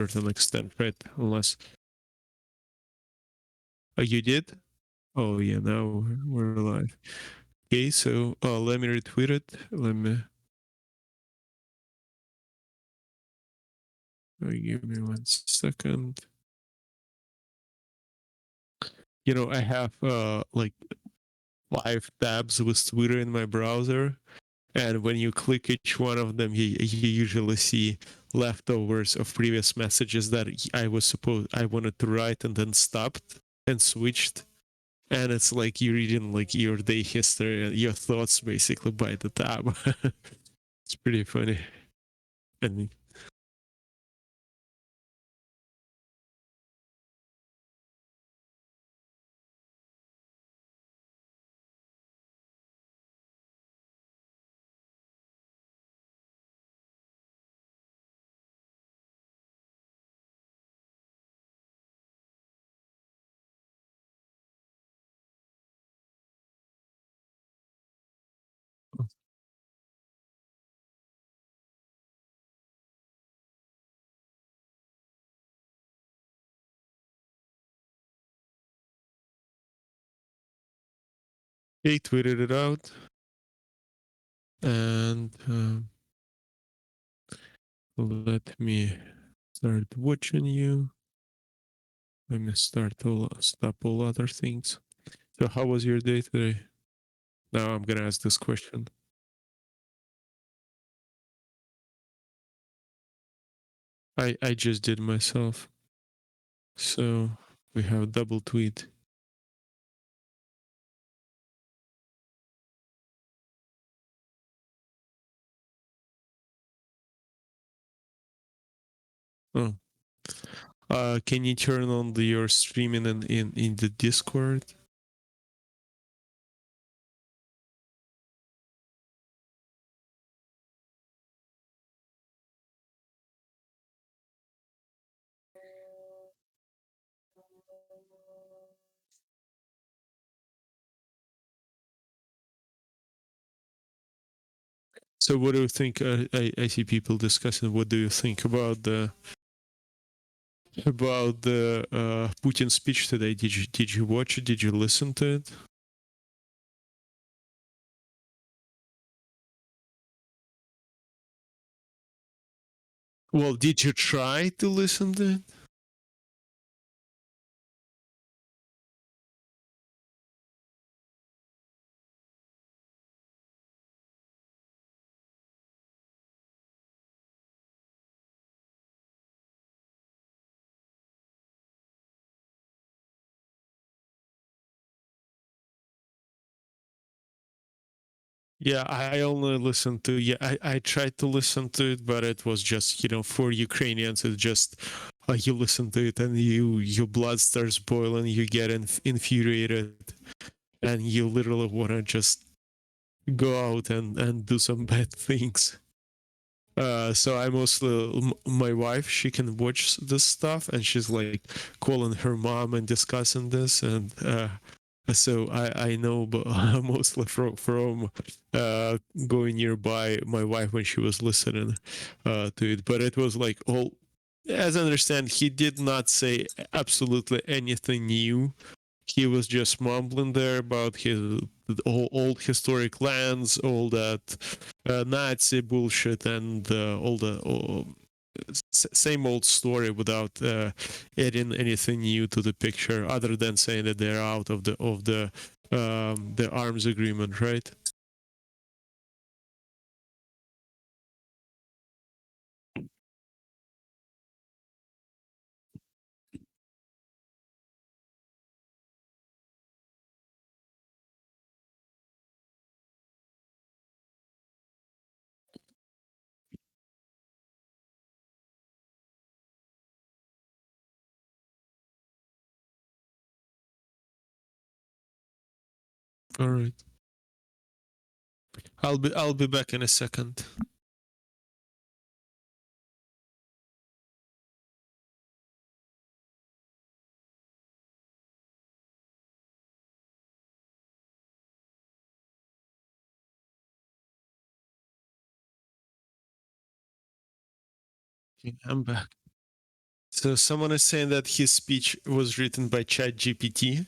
certain extent, right? Unless you did. Oh yeah, now we're live. Okay, so let me retweet it. Let me give me 1 second. You know, I have like 5 tabs with Twitter in my browser, and when you click each one of them, you usually see leftovers of previous messages that I wanted to write and then stopped and switched. And it's like you're reading like your day history and your thoughts basically by the tab. It's pretty funny. And 8 tweeted it out, and let me start watching you. Let me stop all other things. So, how was your day today? Now I'm gonna ask this question. I just did myself. So we have double tweet. Oh, can you turn on your streaming in the Discord? So what do you think? I see people discussing. What do you think about the Putin speech today? Did you watch it? Did you listen to it? Well, did you try to listen to it? Yeah, I only listened to I tried to listen to it, but it was just for Ukrainians it's just you listen to it and your blood starts boiling, you get infuriated, and you literally want to just go out and do some bad things. So I mostly my wife, she can watch this stuff and she's like calling her mom and discussing this, and so I know, but mostly from going nearby my wife when she was listening to it. But it was like all, as I understand, he did not say absolutely anything new. He was just mumbling there about his old historic lands, all that Nazi bullshit, and all the same old story without adding anything new to the picture, other than saying that they're out of the arms agreement, right? All right, I'll be back in a second. Okay, I'm back. So someone is saying that his speech was written by ChatGPT.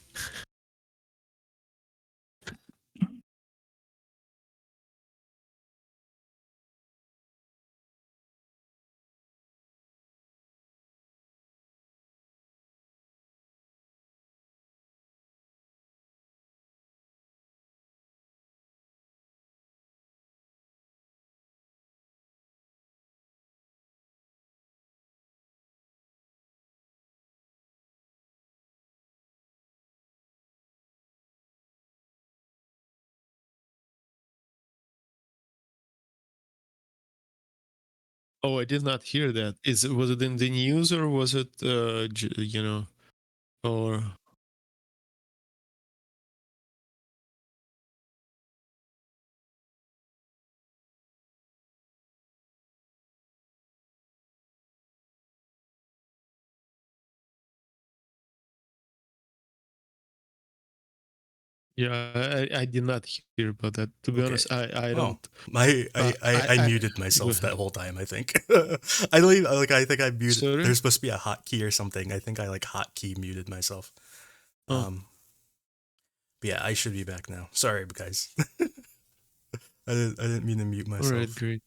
Oh, I did not hear that. Was it in the news or was it or yeah, I did not hear about that. To be Okay. honest, I Oh, don't. I I muted go myself that ahead. whole time. I think I don't even like. I think I muted. Sorry. There's supposed to be a hotkey or something. I think I like hotkey muted myself. Oh, But yeah, I should be back now. Sorry, guys. I didn't mean to mute all right, myself. great.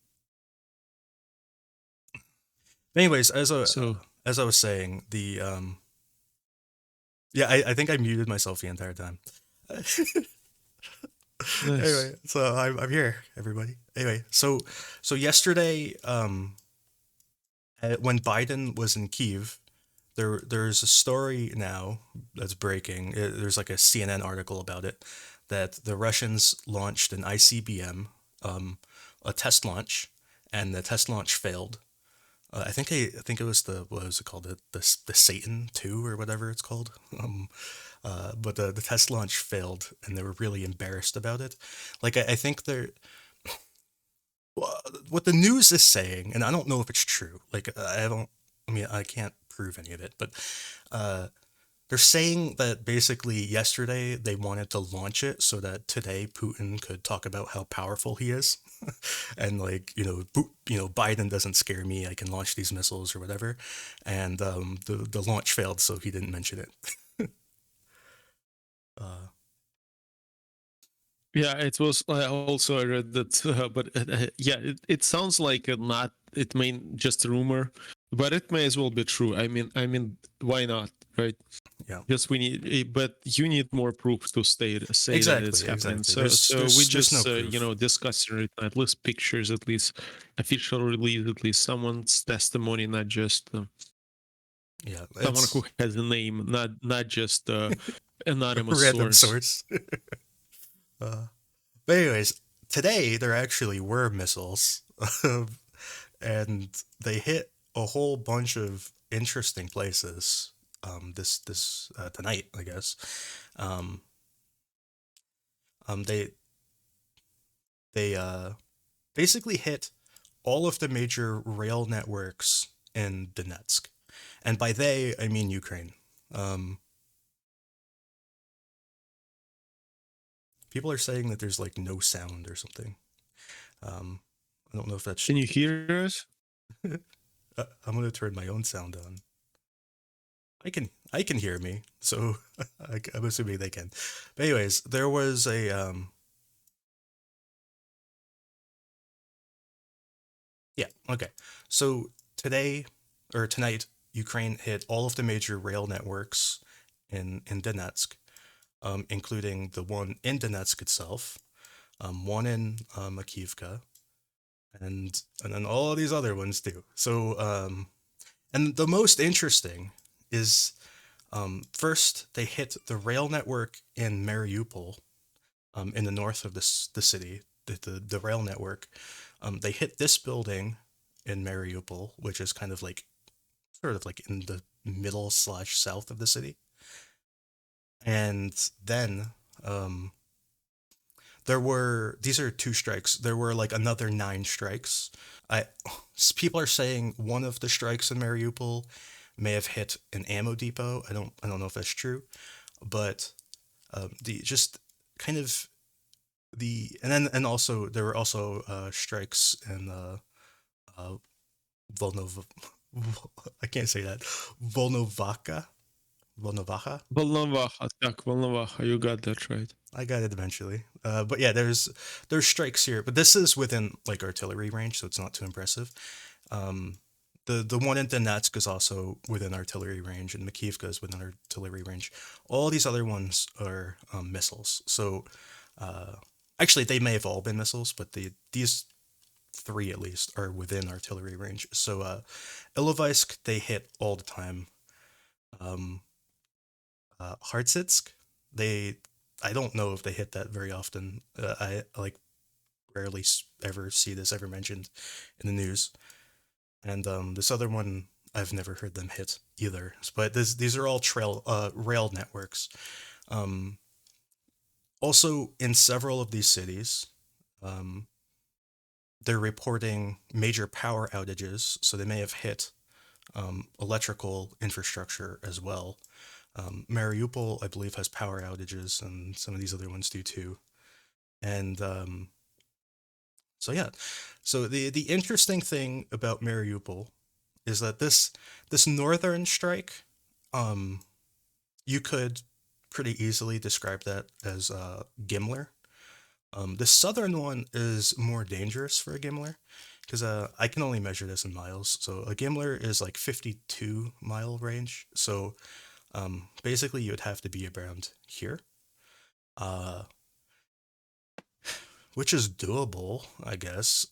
Anyways, So as I was saying, the yeah, I think I muted myself the entire time. Anyway, nice. so I'm here, everybody. Anyway, so yesterday, when Biden was in Kiev, there's a story now that's breaking. There's like a CNN article about it that the Russians launched an ICBM, a test launch, and the test launch failed. I think it was the what was it called the Satan 2 or whatever it's called. But the test launch failed, and they were really embarrassed about it. Like I think they're what the news is saying, and I don't know if it's true. Like I don't. I mean, I can't prove any of it, but uh, they're saying that basically yesterday they wanted to launch it so that today Putin could talk about how powerful he is, and like Biden doesn't scare me. I can launch these missiles or whatever, and the launch failed, so he didn't mention it. Uh, Yeah, it was. I also read that, but yeah, it sounds like a not. It may just rumor, but it may as well be true. I mean, why not, right? yeah, Just we need, but you need more proof to say that it's exactly, happening. exactly. So we There's no just proof. discussing it, at least pictures, at least official release, at least someone's testimony, not just Yeah, someone who it's has a name, not just a anonymous random source. source. uh, but anyways, today there actually were missiles, and they hit a whole bunch of interesting places. This tonight, I guess. Um, they basically hit all of the major rail networks in Donetsk, and by they I mean Ukraine. Um, People are saying that there's like no sound or something. Um, I don't know if that's. Can you hear us? I'm gonna turn my own sound on. I can hear me, so I'm assuming they can. But anyways, there was a yeah, okay. So today or tonight, Ukraine hit all of the major rail networks in Donetsk, including the one in Donetsk itself, one in Avdiivka, and then all of these other ones too. So and the most interesting is first they hit the rail network in Mariupol, in the north of the city, the rail network. They hit this building in Mariupol, which is kind of like sort of like in the middle slash south of the city. And then there were these are two strikes. There were like another 9 strikes. I People are saying one of the strikes in Mariupol may have hit an ammo depot. I don't know if that's true, but the just kind of the and also there were also strikes in uh, Volnov I can't say that. Volnovaka. Volnovaha. Volnovaha, tak, Volnovaha, you got that right. I got it eventually. But yeah, there's strikes here, but this is within like artillery range, so it's not too impressive. Um, the one in Donetsk is also within artillery range, and Makivka is within artillery range. All these other ones are missiles. So uh, actually, they may have all been missiles, but these three at least are within artillery range. So Ilovaisk, they hit all the time. Um, Hartsitsk, they I don't know if they hit that very often. I like rarely ever see this ever mentioned in the news. And this other one, I've never heard them hit either. But these are all rail networks. Um, Also, in several of these cities, um, they're reporting major power outages, so they may have hit electrical infrastructure as well. Mariupol, I believe, has power outages, and some of these other ones do too. And so yeah, so the interesting thing about Mariupol is that this northern strike, um, you could pretty easily describe that as Gimler. The southern one is more dangerous for a Gimler because I can only measure this in miles. So a Gimler is like 52-mile range. So basically, you would have to be around here, uh, which is doable, I guess.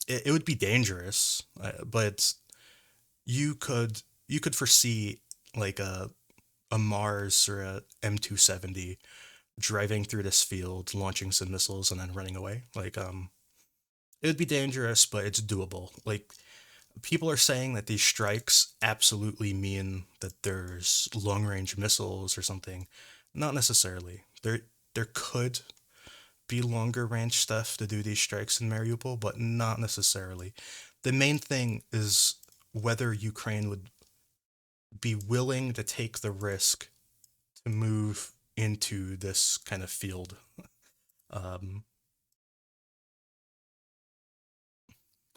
It would be dangerous, but you could foresee like a Mars or a M270 driving through this field, launching some missiles, and then running away. Like it would be dangerous, but it's doable. Like people are saying that these strikes absolutely mean that there's long range missiles or something. Not necessarily. There could be longer range stuff to do these strikes in Mariupol, but not necessarily. The main thing is whether Ukraine would be willing to take the risk to move into this kind of field. Um,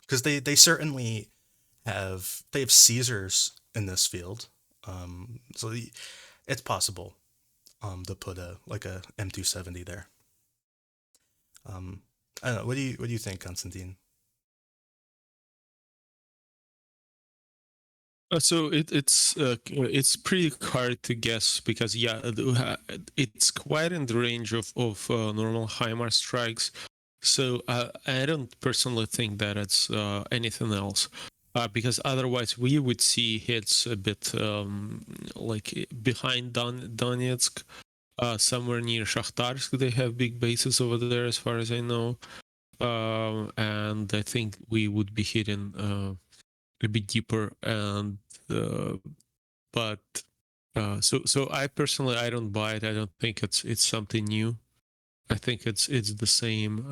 because they certainly they have Caesars in this field. So it's possible to put a like a M270 there. Um, I don't know. What do you think, Constantine? So it's pretty hard to guess because yeah, it's quite in the range of normal HIMARS strikes. So I don't personally think that it's anything else, because otherwise we would see hits a bit like behind Donetsk, somewhere near Shakhtarsk. They have big bases over there, as far as I know, and I think we would be hitting a bit deeper. And but so I personally I don't buy it. I don't think it's something new. I think it's the same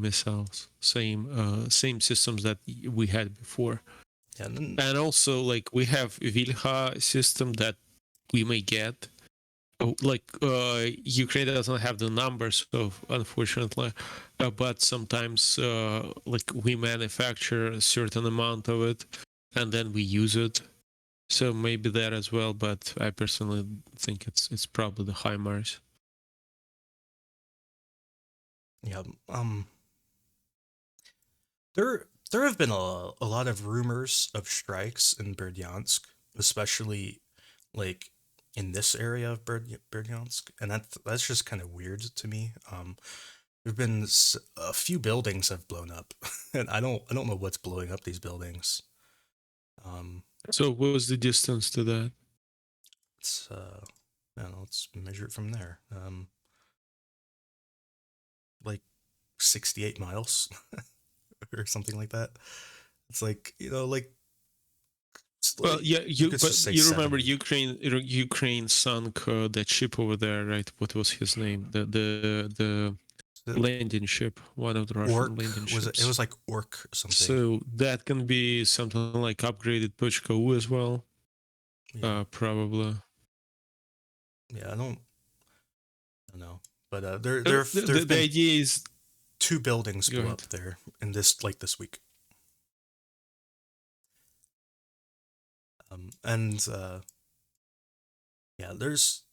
missiles, same systems that we had before. Yeah, and And also like we have Vilha system that we may get. Like Ukraine doesn't have the numbers, so unfortunately, but sometimes like we manufacture a certain amount of it, and then we use it. So maybe that as well, but I personally think it's probably the HIMARS. yeah, there have been a lot of rumors of strikes in Berdyansk, especially like in this area of Berdyansk, and that's just kind of weird to me. There've been a few buildings have blown up, and I don't know what's blowing up these buildings. Um, So what was the distance to that? it's I don't know. Let's measure it from there. Like 68 miles or something like that. It's like like Well, yeah, you could but say you remember 70. Ukraine sunk that ship over there, right? What was his name? The The landing ship, one of the Russian Orc landing was it? It ships. was like Orc something. So that can be something like upgraded Puchka as well, Yeah, probably. yeah. I don't know, but there Uh, there The, there the, have the been idea is two buildings blew good. up there in this week. And yeah, there's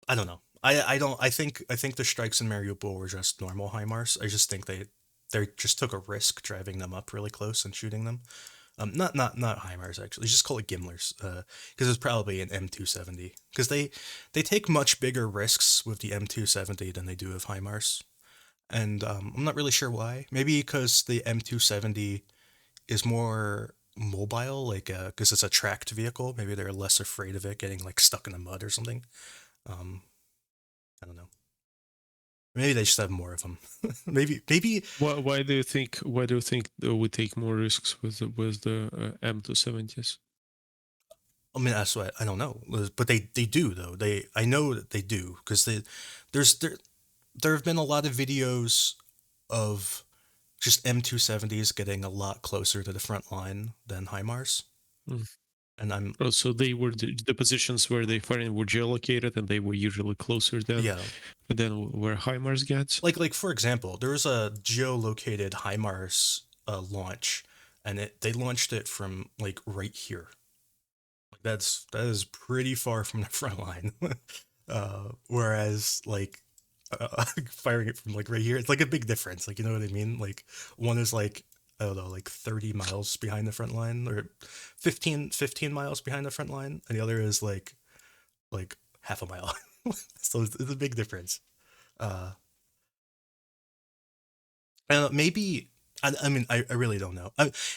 I don't know. I don't I think the strikes in Mariupol were just normal HIMARS. I just think they just took a risk driving them up really close and shooting them. Not HIMARS actually. Just call it Gimlers, because it's probably an M270. Because they take much bigger risks with the M270 than they do with HIMARS, and I'm not really sure why. Maybe because the M270 is more mobile, like because it's a tracked vehicle. Maybe they're less afraid of it getting like stuck in the mud or something. Um, I don't know. Maybe they just have more of them. maybe Why do you think we take more risks with the M270s? I mean, that's what I don't know, but they do though. I know that they do because there's there have been a lot of videos of just M270s getting a lot closer to the front line than HIMARS, Mm. and I'm Oh, so they were the positions where they fighting were geolocated, and they were usually closer yeah, than where HIMARS gets. like for example, there was a geolocated HIMARS launch, and they launched it from like right here. Like that is pretty far from the front line. Whereas like firing it from like right here, it's like a big difference. Like you know what I mean? Like one is like I don't know, like 30 miles behind the front line or 15 miles behind the front line, and the other is like half a mile. So it's a big difference. Uh, and maybe I mean I really don't know.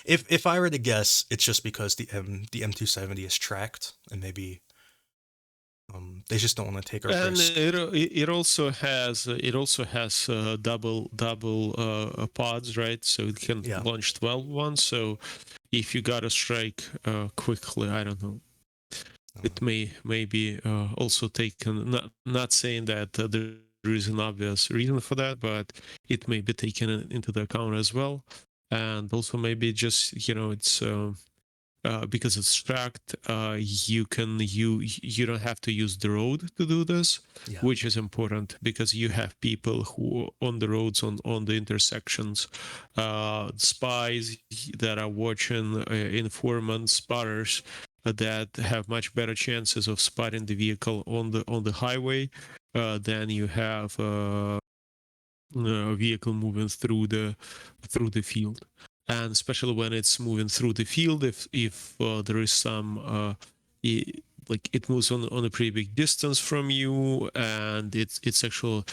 If I were to guess, it's just because the M270 is tracked, and maybe they just don't want to take a And risk. it also has double pods, right? So it can Yeah. launch 12 ones. So if you got to strike quickly, I don't know, it may be also taken. Not saying that there is an obvious reason for that, but it may be taken into the account as well. And also maybe just it's because it's tracked, you don't have to use the road to do this, Yeah. which is important because you have people who on the roads on the intersections, spies that are watching, informants, spotters that have much better chances of spotting the vehicle on the highway than you have a vehicle moving through the field, and especially when it's moving through the field, if there is some like it moves on a pretty big distance from you, and it's actually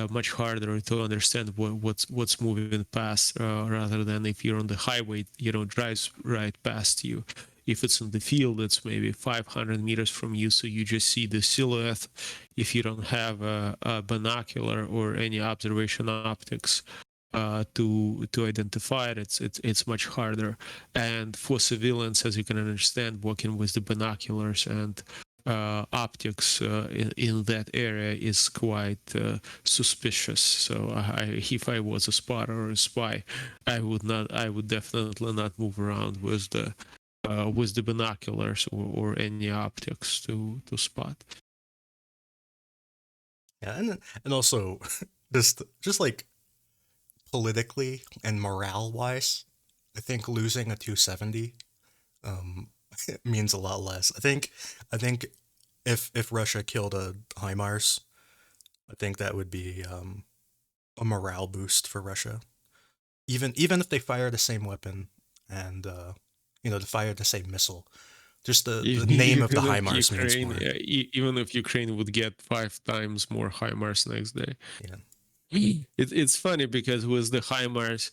much harder to understand what's moving past, rather than if you're on the highway, drives right past you. If it's in the field, it's maybe 500 meters from you, so you just see the silhouette. If you don't have a binocular or any observation optics to identify it, it's much harder. And for civilians, as you can understand, working with the binoculars and optics in that area is quite suspicious. So if I was a spotter or a spy, I would definitely not move around with the binoculars or any optics to spot. Yeah, and also just like politically and morale wise, I think losing a 270 um means a lot less. I think if Russia killed a HIMARS, I think that would be a morale boost for Russia. Even if they fire the same weapon and to fire the same missile, just the name of the Even if HIMARS means Ukraine, more. even if Ukraine would get 5 times more HIMARS next day. Yeah. It's funny because with the HIMARS,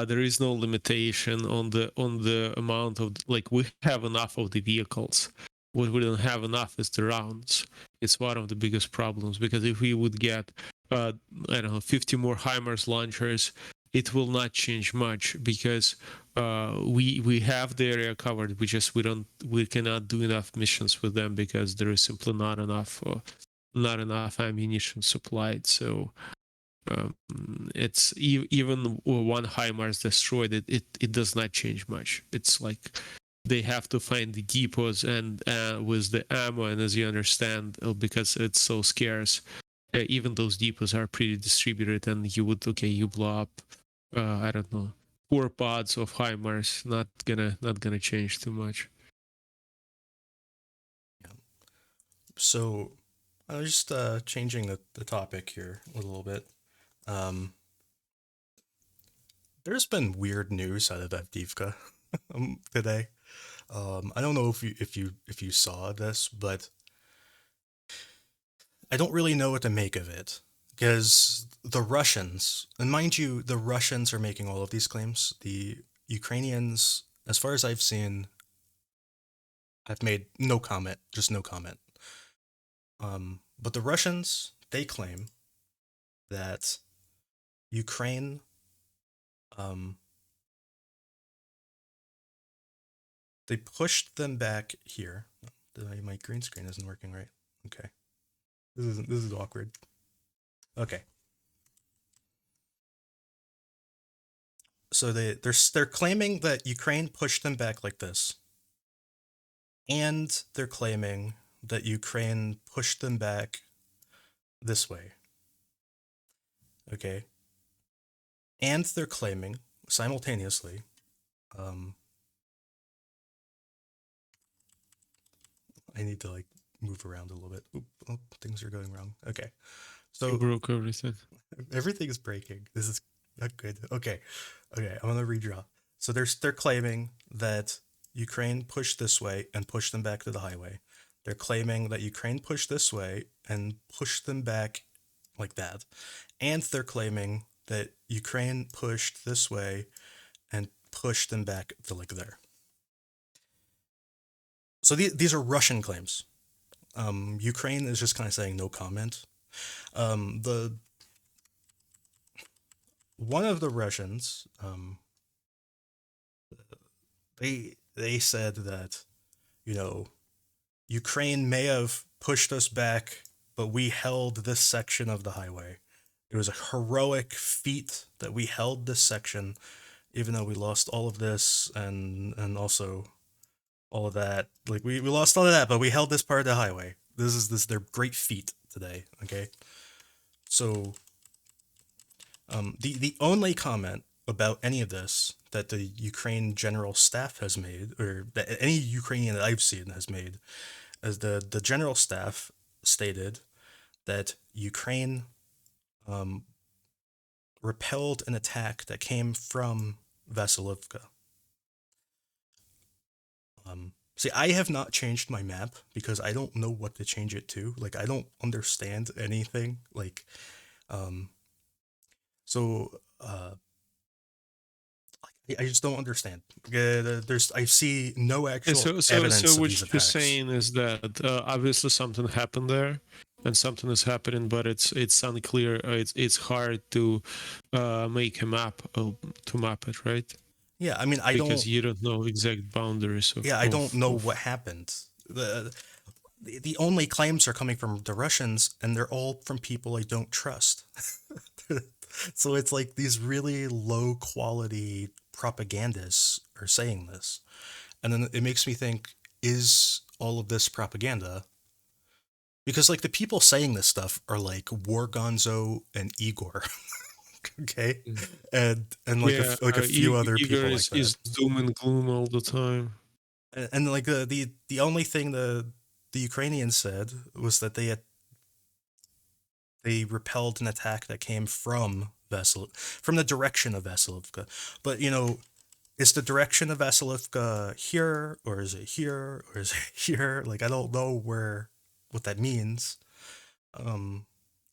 there is no limitation on the amount of, like, we have enough of the vehicles. What we don't have enough is the rounds. It's one of the biggest problems, because if we would get I don't know, 50 more HIMARS launchers, it will not change much, because we have the area covered. We cannot do enough missions with them, because there is simply not enough ammunition supplied. So it's even one HIMARS destroyed, it does not change much. It's like they have to find the depots, and with the ammo, and as you understand, because it's so scarce, even those depots are pretty distributed, and you blow up I don't know, 4 pods of HIMARS, not gonna change too much. So I was just changing the topic here a little bit. Um, there's been weird news out of Avdiivka today. I don't know if you saw this, but I don't really know what to make of it because the Russians, and mind you, the Russians are making all of these claims. The Ukrainians, as far as I've seen, have made no comment, just no comment. But the Russians, they claim that Ukraine, um, they pushed them back here. My green screen isn't working right. Okay, this is awkward. Okay, so they're claiming that Ukraine pushed them back like this, and they're claiming that Ukraine pushed them back this way. Okay, and they're claiming simultaneously. Um, I need to like move around a little bit. Oop, oh, things are going wrong. Okay, You so broke everything. everything is breaking. This is not good. Okay, I'm gonna redraw. So they're claiming that Ukraine pushed this way and pushed them back to the highway. They're claiming that Ukraine pushed this way and pushed them back like that, and they're claiming that Ukraine pushed this way and pushed them back to like there. So these are Russian claims. Ukraine is just kind of saying no comment. The one of the Russians, they said that, you know, Ukraine may have pushed us back, but we held this section of the highway. It was a heroic feat that we held this section, even though we lost all of this and also all of that. Like we lost all of that, but we held this part of the highway. This is their great feat today. Okay, so the only comment about any of this that the Ukraine general staff has made, or that any Ukrainian that I've seen has made, is the general staff stated that Ukraine repelled an attack that came from Vasilivka. See, I have not changed my map because I don't know what to change it to. Like, I don't understand anything. Like, so I just don't understand. I see no And actual so evidence of what these you're attacks. saying is that obviously something happened there, and something is happening, but it's unclear. It's hard to make a map to map it, right? Yeah, I mean, I Because don't. you don't know exact boundaries Yeah, I don't know of what happened. The only claims are coming from the Russians, and they're all from people I don't trust. So it's like these really low quality propagandists are saying this. And then it makes me think, is all of this propaganda? Because like the people saying this stuff are like War Gonzo and Igor. Okay? Mm. And Yeah, like a few other Igor people like that. is doom and gloom all the time. And like the only thing the Ukrainians said was that they repelled an attack that came from from the direction of Vasilivka. But you know, is the direction of Vasilivka here, or is it here, or is it here? Like I don't know what that means. Um,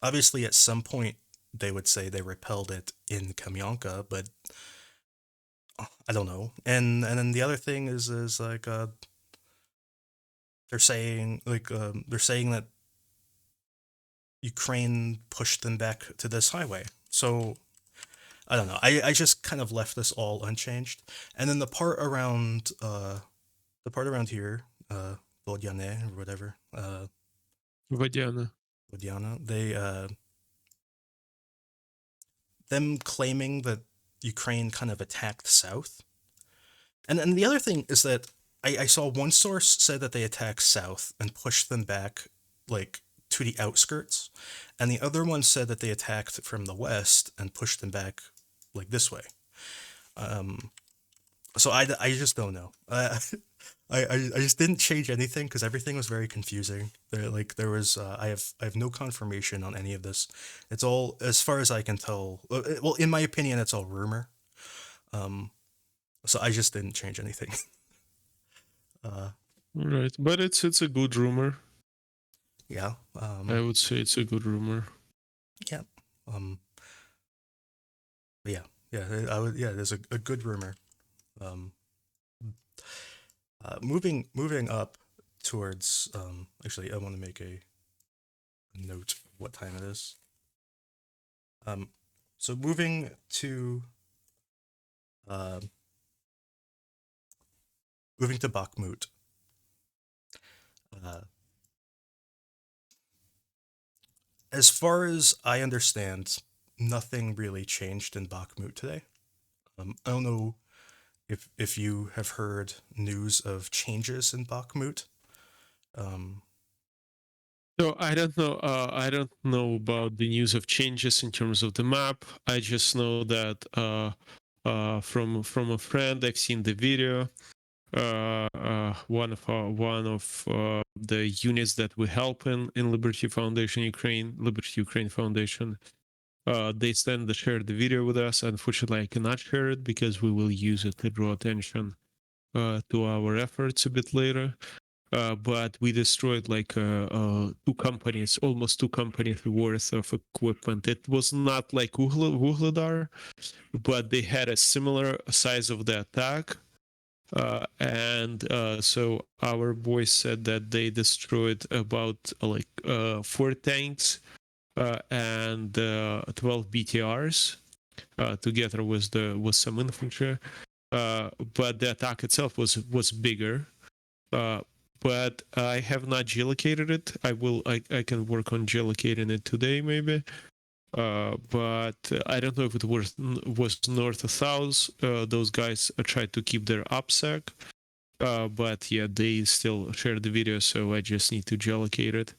Obviously, at some point they would say they repelled it in Kamyanka, but I don't know. And then the other thing is like they're saying that Ukraine pushed them back to this highway. So I don't know. I just kind of left this all unchanged. And then the part around here, Vodyane or whatever, Vadiana. Vodyana, they them claiming that Ukraine kind of attacked south. And the other thing is that I saw one source said that they attacked south and pushed them back like to the outskirts, and the other one said that they attacked from the west and pushed them back like this way. So I just don't know. I just didn't change anything because everything was very confusing. There was I have no confirmation on any of this. It's all, as far as I can tell. Well, in my opinion, it's all rumor. Um, so I just didn't change anything. uh, Right, but it's a good rumor. yeah. I would say it's a good rumor. Yeah. But yeah. I would. Yeah, there's a good rumor. Um, moving up towards. Actually, I want to make a note of what time it is. Um, so uh, moving to Bakhmut. Uh, as far as I understand, nothing really changed in Bakhmut today. I don't know if you have heard news of changes in Bakhmut. Um, So I don't know. I don't know about the news of changes in terms of the map. I just know that from a friend, I've seen the video. One of the units that we help in Liberty Foundation Ukraine, Liberty Ukraine Foundation. They shared the video with us. Unfortunately, I cannot share it because we will use it to draw attention to our efforts a bit later. But we destroyed like almost two companies worth of equipment. It was not like Vuhledar, but they had a similar size of the attack. And so our boys said that they destroyed about four tanks and 12 BTRs together with some infantry. But the attack itself was bigger. But I have not geolocated it. I can work on geolocating it today maybe. But I don't know if it was north or south. Those guys tried to keep their OPSEC. But yeah, they still share the video, so I just need to geolocate it.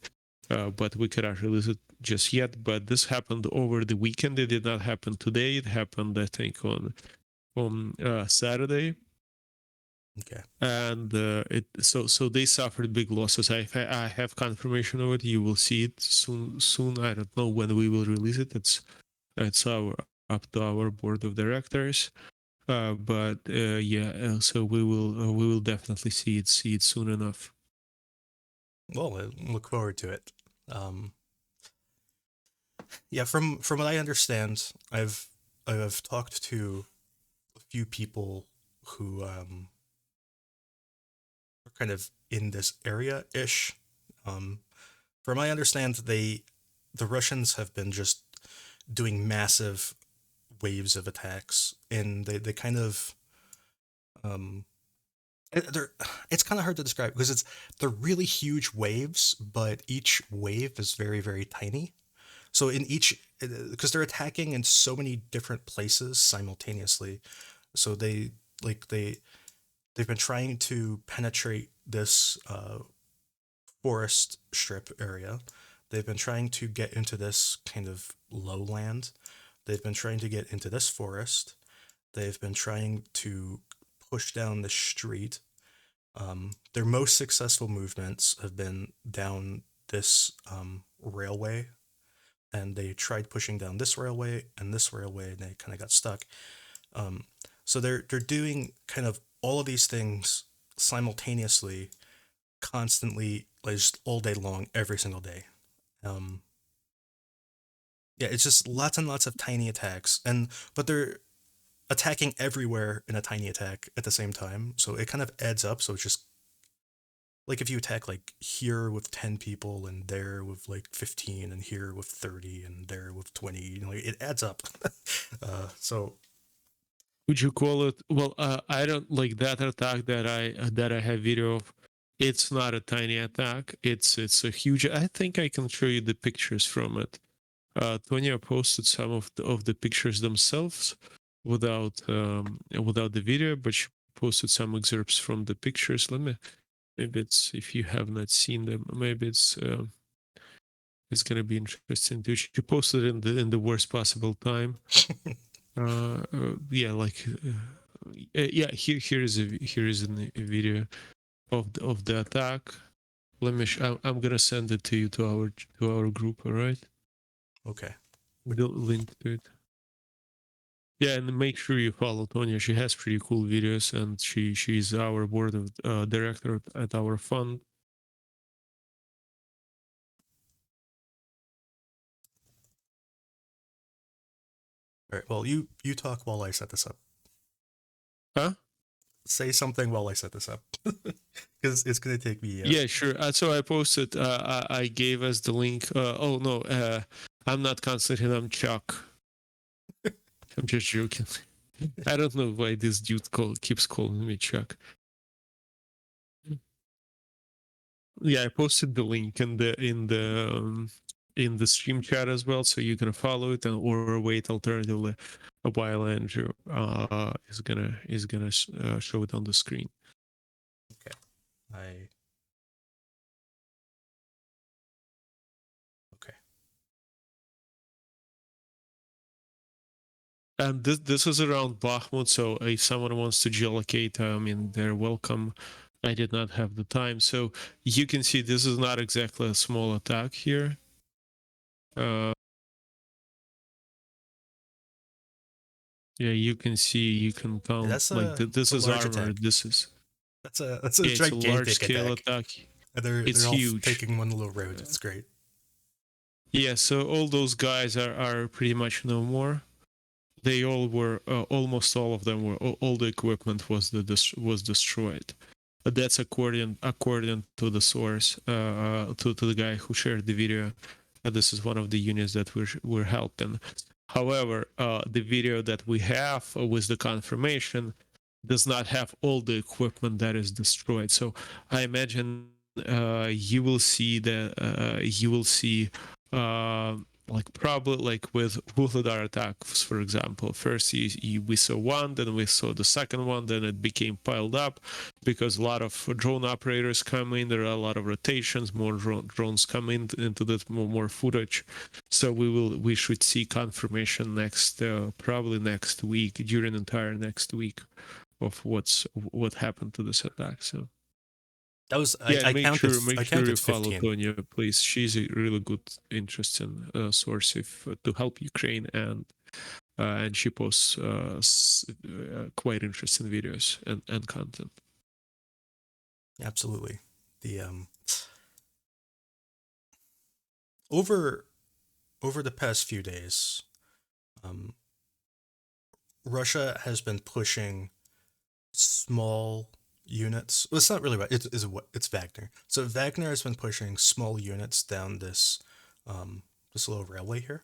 But we cannot release it just yet. But this happened over the weekend. It did not happen today. It happened, I think, on Saturday. okay. And so they suffered big losses. I have confirmation of it. You will see it soon. I don't know when we will release it. It's up to our board of directors. But yeah, so we will definitely see it soon enough. Well, I look forward to it. Yeah, from what I understand, I've talked to a few people who are kind of in this area ish. From what I understand, the Russians have been just doing massive waves of attacks, and they kind of they're it's kind of hard to describe because they're really huge waves, but each wave is very very tiny. So in each, because they're attacking in so many different places simultaneously, so they've been trying to penetrate this forest strip area. They've been trying to get into this kind of lowland. They've been trying to get into this forest. They've been trying to push down the street. Their most successful movements have been down this railway, and they tried pushing down this railway, and they kind of got stuck. So they're doing kind of all of these things simultaneously, constantly, like just all day long, every single day. Um, yeah, it's just lots and lots of tiny attacks, but they're attacking everywhere in a tiny attack at the same time. So it kind of adds up. So it's just like if you attack like here with 10 people and there with like 15 and here with 30 and there with 20, like it adds up. So Would you call it? Well, I don't like that attack that I have video of. It's not a tiny attack. It's a huge. I think I can show you the pictures from it. Tonya posted some of the pictures themselves without the video, but she posted some excerpts from the pictures. Maybe it's, if you have not seen them, maybe it's gonna be interesting too. She posted it in the worst possible time. Yeah, like yeah. Here is a video. of the attack. Let me. I'm gonna send it to you to our group. All right. Okay. The link to it. Yeah, and make sure you follow Tonya. She has pretty cool videos, and she's our board of director at our fund. All right. Well, you talk while I set this up. Huh? Say something while I set this up, because it's gonna take me. Yeah, sure. So I posted. I gave us the link. Oh no, I'm not Konstantin. I'm Chuck. I'm just joking. I don't know why this dude keeps calling me Chuck. Yeah, I posted the link in the stream chat as well, so you can follow it or wait alternatively while Andrew is gonna show it on the screen. Okay. Okay. And this is around Bakhmut, so if someone wants to geolocate, I mean, they're welcome. I did not have the time, so you can see this is not exactly a small attack here. Yeah, you can see, you can count. That's like this is large armor. attack. This is That's a it's a large gigantic scale attack. attack. And It's they're all huge. taking one little road. It's great. Yeah, so all those guys are pretty much no more. They all were almost all of them were all the equipment was was destroyed. But that's according to the source, to the guy who shared the video. This is one of the units that we're helping. However, the video that we have with the confirmation does not have all the equipment that is destroyed. So I imagine you will see like probably like with Vuhledar attacks, for example. First, we saw one, then we saw the second one, then it became piled up because a lot of drone operators come in. There are a lot of rotations, more drones come into that, more footage. So we should see confirmation probably next week, during the entire next week, of what happened to this attack. So. That was Yeah, and make sure you counted follow 15. Tonya, please. She's a really good, interesting source to help Ukraine, and she posts quite interesting videos and content. Absolutely. The over the past few days, Russia has been pushing small units. Well, it's not really right. It's Wagner. So Wagner has been pushing small units down this this little railway here.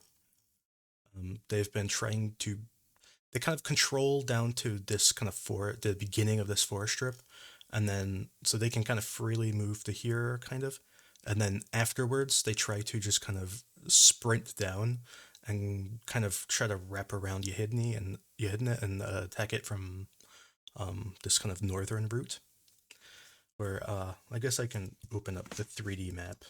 They've been trying to. They kind of control down to this kind of the beginning of this forest strip, and then so they can kind of freely move to here, kind of, and then afterwards they try to just kind of sprint down and kind of try to wrap around Yehidny and attack it from this kind of northern route. Where I guess I can open up the 3D map.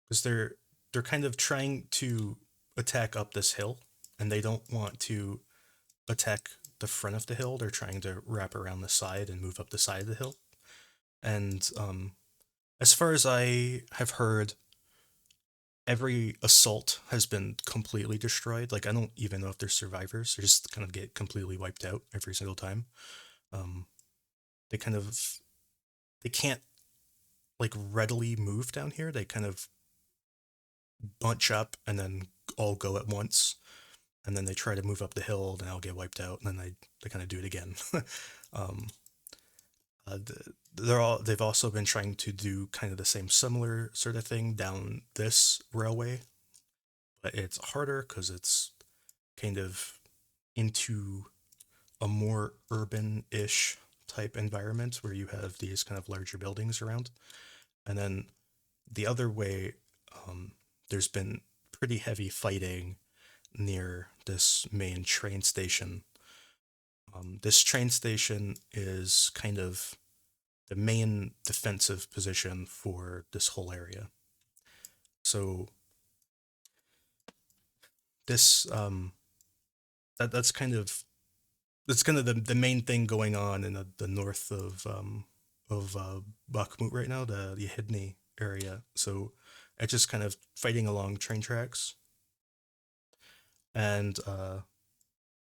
Because they're kind of trying to attack up this hill, and they don't want to attack the front of the hill. They're trying to wrap around the side and move up the side of the hill. And as far as I have heard, every assault has been completely destroyed. Like, I don't even know if there's survivors. They just kind of get completely wiped out every single time. They can't like readily move down here. They kind of bunch up and then all go at once, and then they try to move up the hill, and I'll get wiped out, and then they kind of do it again. They've also been trying to do kind of the same similar sort of thing down this railway, but it's harder because it's kind of into a more urban-ish type environment where you have these kind of larger buildings around. And then the other way, there's been pretty heavy fighting near this main train station. This train station is kind of the main defensive position for this whole area. So this that's kind of the main thing going on in the north of Bakhmut right now, the Yehidny area. So it's just kind of fighting along train tracks, and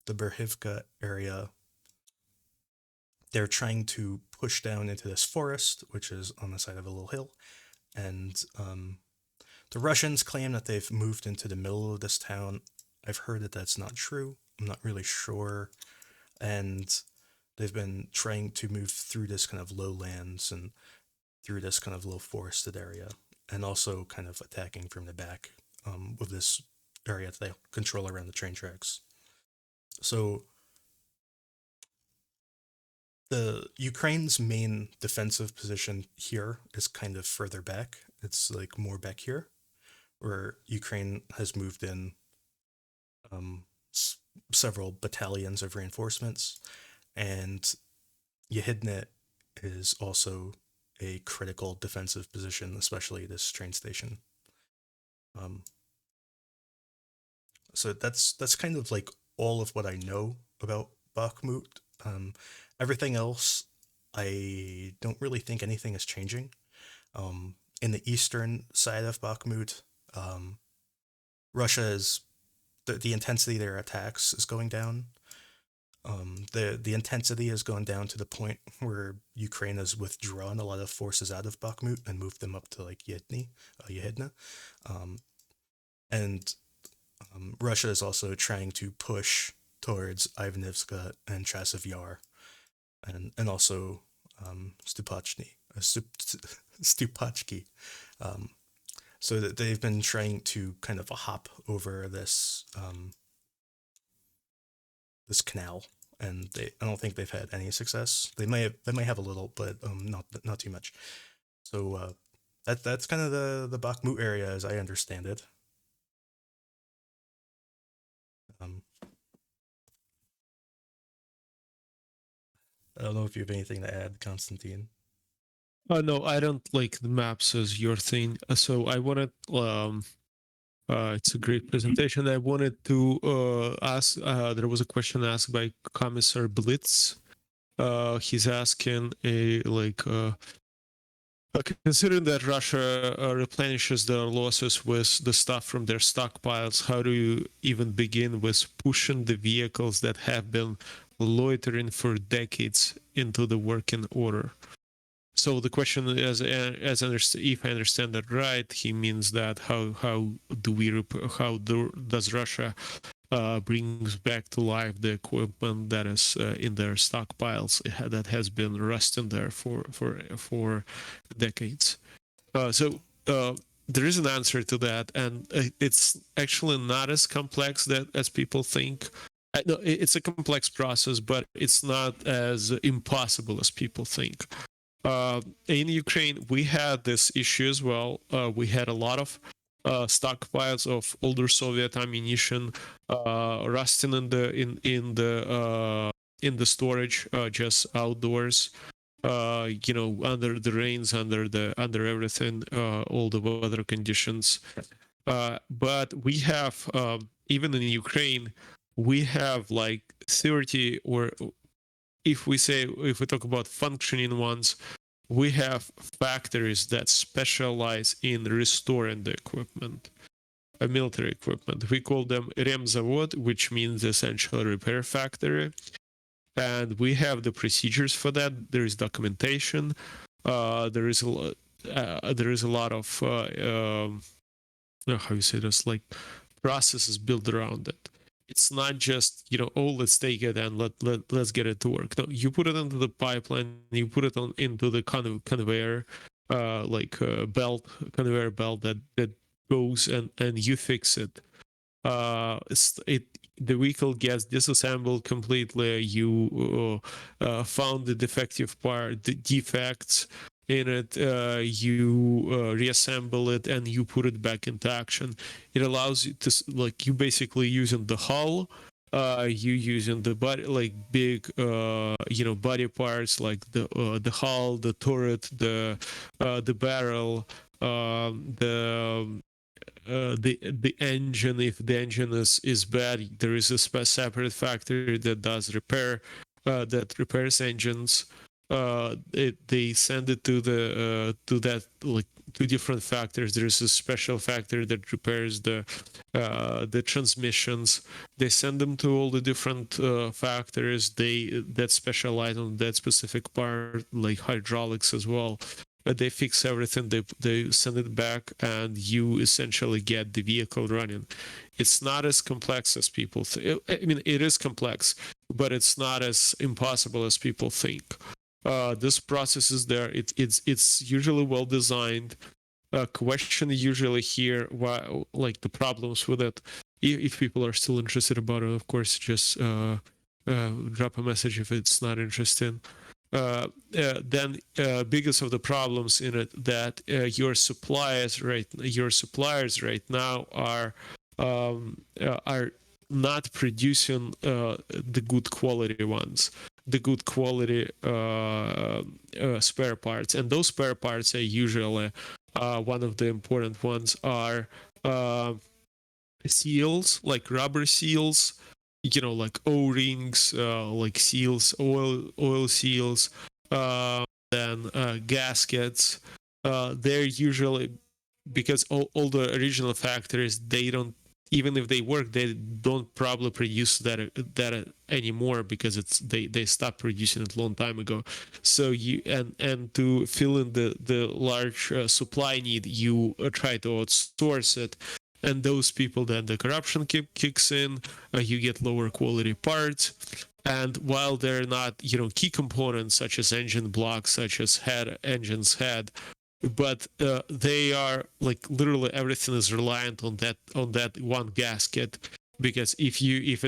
the Berhivka area, they're trying to push down into this forest, which is on the side of a little hill, and the Russians claim that they've moved into the middle of this town. I've heard that that's not true. I'm not really sure, and they've been trying to move through this kind of lowlands and through this kind of low forested area, and also kind of attacking from the back with this area that they control around the train tracks. So the Ukraine's main defensive position here is kind of further back. It's like more back here, where Ukraine has moved in um, several battalions of reinforcements, and Yehidne is also a critical defensive position, especially this train station. Um, so that's kind of like all of what I know about Bakhmut. Everything else, I don't really think anything is changing. In the eastern side of Bakhmut, Russia is the intensity of their attacks is going down. The intensity has gone down to the point where Ukraine has withdrawn a lot of forces out of Bakhmut and moved them up to like Yehidna, and Russia is also trying to push towards Ivanivska and Chasiv Yar, and also Stupachki. So that they've been trying to kind of hop over this this canal, and I don't think they've had any success. They may have a little, but not too much. So that's kind of the Bakhmut area as I understand it. I don't know if you have anything to add, Constantine. No, I don't like the maps as your thing. So I wanted, it's a great presentation. I wanted to ask, there was a question asked by Commissar Blitz. He's asking considering that Russia replenishes their losses with the stuff from their stockpiles, how do you even begin with pushing the vehicles that have been loitering for decades into the working order? So the question is, if I understand that right, he means that how does Russia brings back to life the equipment that is in their stockpiles that has been rusting there for decades? So there is an answer to that, and it's actually not as complex as people think. No, it's a complex process, but it's not as impossible as people think. In Ukraine, we had this issue as well. We had a lot of stockpiles of older Soviet ammunition rusting in the storage, just outdoors. Under the rains, under everything, all the weather conditions. But we have even in Ukraine, we have like 30, or if we talk about functioning ones, we have factories that specialize in restoring the equipment, military equipment. We call them Remzavod, which means essentially repair factory. And we have the procedures for that. There is documentation. There is a lot of how you say this, like processes built around it. It's not just let's take it and let's get it to work. No, you put it into the pipeline, you put it into the conveyor conveyor belt that goes and you fix it. The vehicle gets disassembled completely. You found the defective part, the defects in it, you reassemble it and you put it back into action. It allows you to you basically using the hull, you using the body, like big body parts like the hull, the turret, the barrel, the the engine. If the engine is bad, there is a separate factory that does repair, that repairs engines. They send it to the to that, like, two different factories. There is a special factory that repairs the transmissions. They send them to all the different factories that specialize on that specific part, like hydraulics as well. They fix everything. They send it back, and you essentially get the vehicle running. It's not as complex as people think. I mean, it is complex, but it's not as impossible as people think. This process is there. It's usually well designed. Question usually here, why, like, the problems with it. If people are still interested about it, of course, just drop a message if it's not interesting. Then biggest of the problems in it that your suppliers right now are not producing the good quality ones, the good quality spare parts, and those spare parts are usually one of the important ones are seals, like rubber seals, like O-rings, like seals, oil seals, then gaskets. They're usually, because all the original factories, they don't, even if they work, they don't probably produce that anymore, because they stopped producing it a long time ago. So you and to fill in the large supply need, you try to outsource it, and those people, then the corruption kicks in. You get lower quality parts, and while they're not key components such as engine blocks, such as engine's head, but they are, like, literally everything is reliant on that one gasket, because if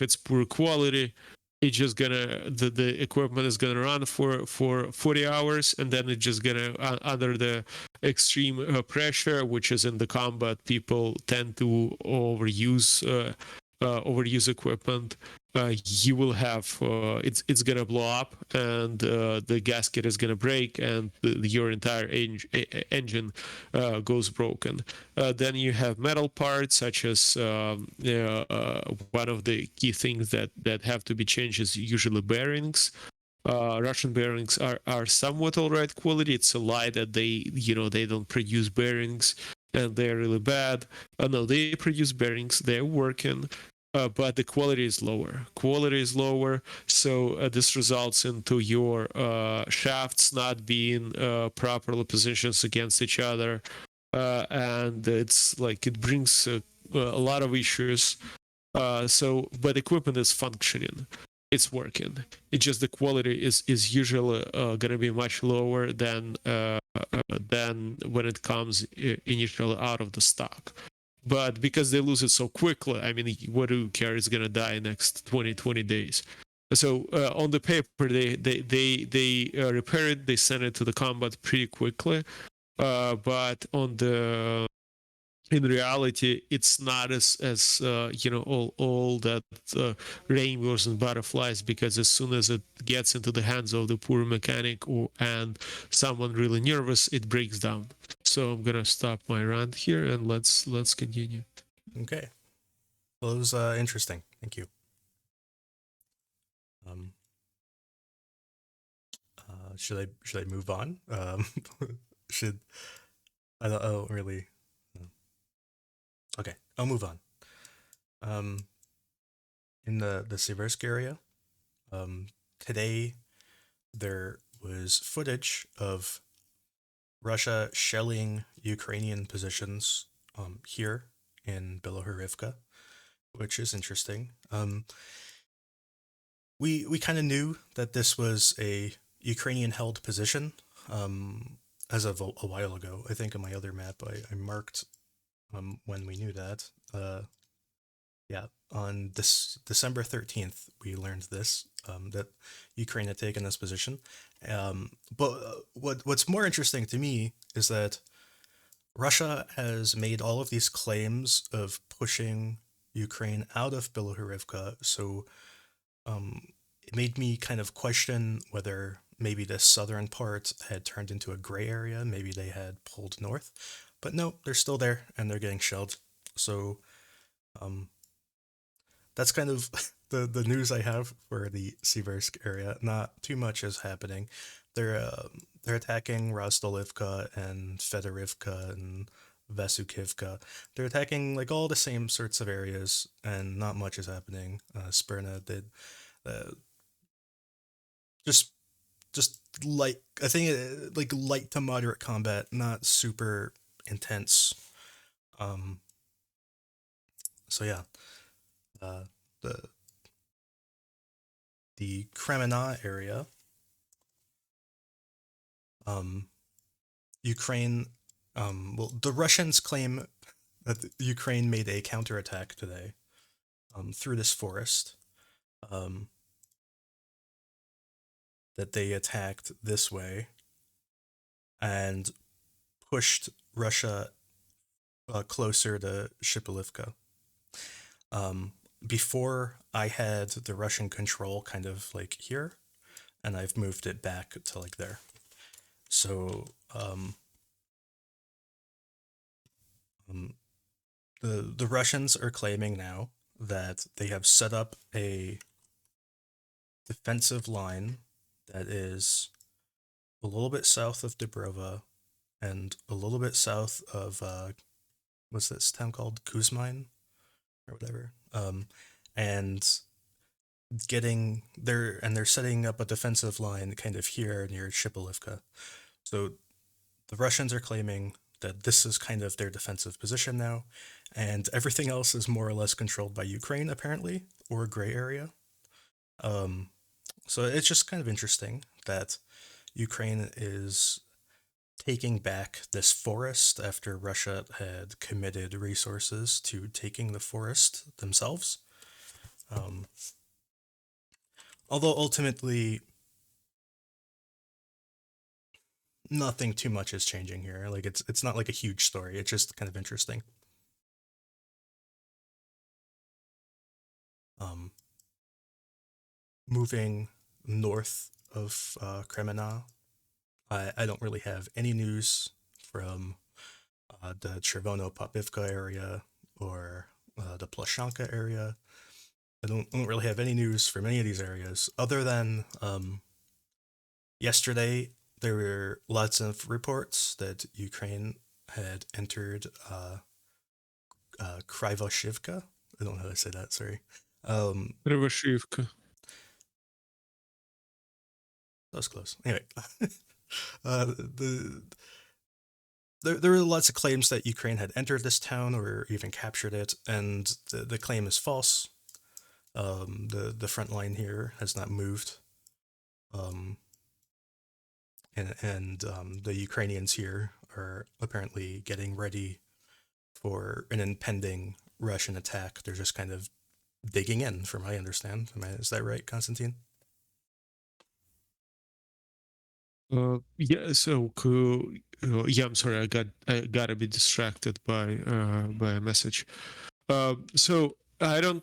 it's poor quality, it's just gonna, the equipment is gonna run for 40 hours, and then it's just gonna, under the extreme pressure, which is in the combat, people tend to overuse equipment. You will have it's gonna blow up, and the gasket is gonna break, and your entire engine goes broken. Then you have metal parts, such as one of the key things that have to be changed is usually bearings. Russian bearings are somewhat all right quality. It's a lie that they don't produce bearings and they're really bad. No, they produce bearings. They're working, but the quality is lower. So this results into your shafts not being properly positioned against each other, and it's like it brings a lot of issues. But equipment is functioning, it's working. It's just the quality is usually gonna be much lower than when it comes initially out of the stock. But because they lose it so quickly, I mean, what do you care? It's gonna die next 20 days. So on the paper, they repair it, they send it to the combat pretty quickly. But in reality, it's not as all that rainbows and butterflies, because as soon as it gets into the hands of the poor mechanic and someone really nervous, it breaks down. So I'm gonna stop my rant here, and let's continue. Okay. Well, it was interesting. Thank you. Should I move on? Should I don't really. Okay, I'll move on. In the Siversk area, today there was footage of Russia shelling Ukrainian positions here in Bilohorivka, which is interesting. We kind of knew that this was a Ukrainian-held position as of a while ago. I think on my other map I marked when we knew that. Yeah, on this December 13th, we learned this, that Ukraine had taken this position. But what's more interesting to me is that Russia has made all of these claims of pushing Ukraine out of Bilohorivka, so it made me kind of question whether maybe the southern part had turned into a gray area, maybe they had pulled north. But no, they're still there and they're getting shelled. So um, that's kind of the news I have for the Siversk area. Not too much is happening. They're attacking Rostolivka and Fedorivka and Vasukivka. They're attacking like all the same sorts of areas, and not much is happening. Spurna did uh, just just light. I think like light to moderate combat, not super intense. Um, so yeah, uh, the the Kreminna area, um, Ukraine. Well, the Russians claim that Ukraine made a counterattack today through this forest. Um, that they attacked this way and pushed Russia closer to Shipalivka. Um, Before I had the Russian control kind of like here, and I've moved it back to like there. So um, the Russians are claiming now that they have set up a defensive line that is a little bit south of Dubrova and a little bit south of what's this town called, Kuzmine or whatever. And they're setting up a defensive line kind of here near Shipalivka. So the Russians are claiming that this is kind of their defensive position now, and everything else is more or less controlled by Ukraine apparently, or a gray area. Um, so it's just kind of interesting that Ukraine is taking back this forest after Russia had committed resources to taking the forest themselves. Um, Although ultimately nothing too much is changing here. Like it's not like a huge story. It's just kind of interesting. Um, Moving north of Kreminna, I don't really have any news from the Chervono Popivka area or the Plashanka area. I don't really have any news from any of these areas other than yesterday there were lots of reports that Ukraine had entered Kryvoshivka. I don't know how to say that. Sorry. Revashivka. That was close. Anyway, the there were lots of claims that Ukraine had entered this town or even captured it, and the claim is false. The front line here has not moved, um, and the Ukrainians here are apparently getting ready for an impending Russian attack. They're just kind of digging in, from I understand. Is that right, Konstantin? Yeah, so yeah, I'm sorry, I got a bit distracted by a message. So I don't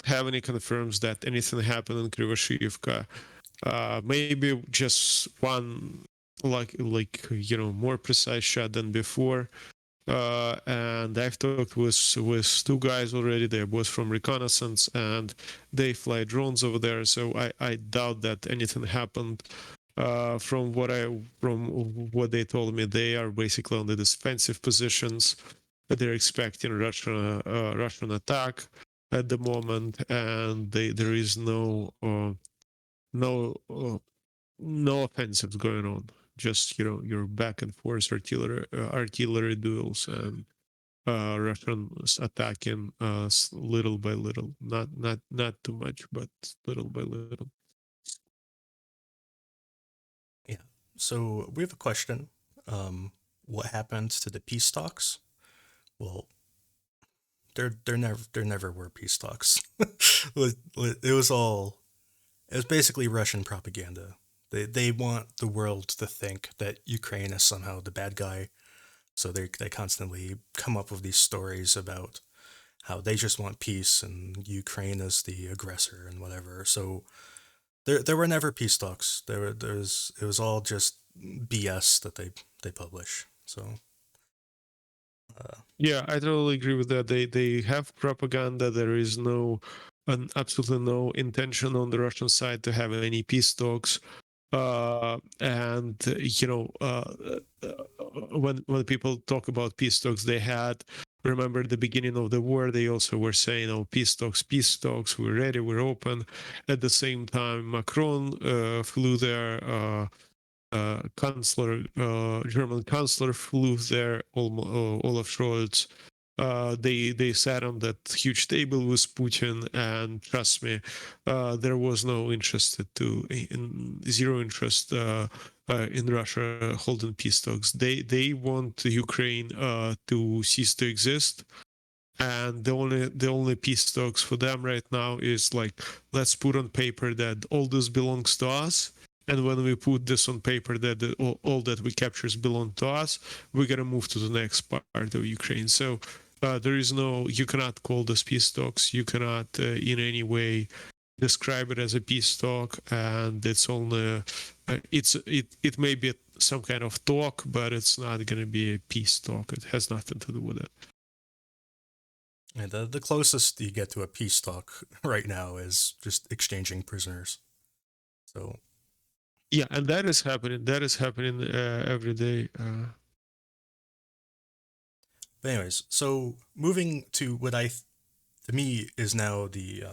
have any confirms that anything happened in Krivashivka. Maybe just one more precise shot than before. And I've talked with two guys already. They're both from reconnaissance, and they fly drones over there. So I doubt that anything happened. From what they told me, they are basically on the defensive positions. They're expecting Russian attack at the moment, and there is no no offensives going on. Just your back and forth artillery duels and Russians attacking us little by little. Not too much, but little by little. Yeah. So we have a question. What happened to the peace talks? Well, there never were peace talks. It was basically Russian propaganda. They want the world to think that Ukraine is somehow the bad guy, so they constantly come up with these stories about how they just want peace and Ukraine is the aggressor and whatever. So there were never peace talks. It was all just BS that they publish. So Yeah, I totally agree with that. They have propaganda. There is absolutely no intention on the Russian side to have any peace talks. And when people talk about peace talks, they had remember the beginning of the war. They also were saying, "Oh, peace talks. We're ready. We're open." At the same time, Macron flew there. German Chancellor flew there, Olaf Scholz. They sat on that huge table with Putin, and trust me, there was no interest zero interest in Russia holding peace talks. They want Ukraine to cease to exist, and the only peace talks for them right now is like, let's put on paper that all this belongs to us, and when we put this on paper that all that we captures belong to us, we're gonna move to the next part of Ukraine. So there is no, you cannot call this peace talks, you cannot in any way describe it as a peace talk, and it's only it may be some kind of talk, but it's not going to be a peace talk. It has nothing to do with it. And the closest you get to a peace talk right now is just exchanging prisoners. So Yeah, and that is happening. That is happening every day. but anyways, so moving to what to me is now the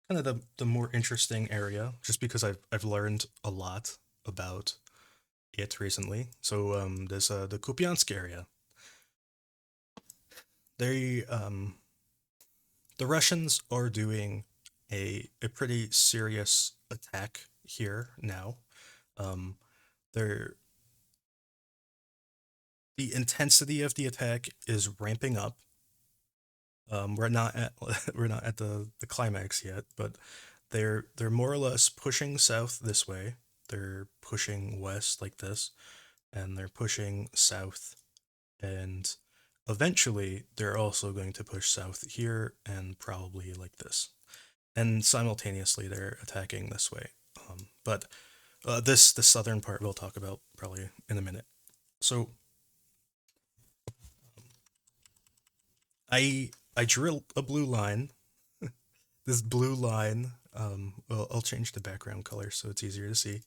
kind of the more interesting area, just because I've learned a lot about it recently. So there's the Kupyansk area. They the Russians are doing a pretty serious attack here now. Um, they're the intensity of the attack is ramping up. We're not at we're not at the climax yet, but they're more or less pushing south this way. They're pushing west like this, and they're pushing south, and eventually they're also going to push south here and probably like this. And simultaneously they're attacking this way. But this the southern part we'll talk about probably in a minute. So I drew a blue line. This blue line. Well, I'll change the background color so it's easier to see.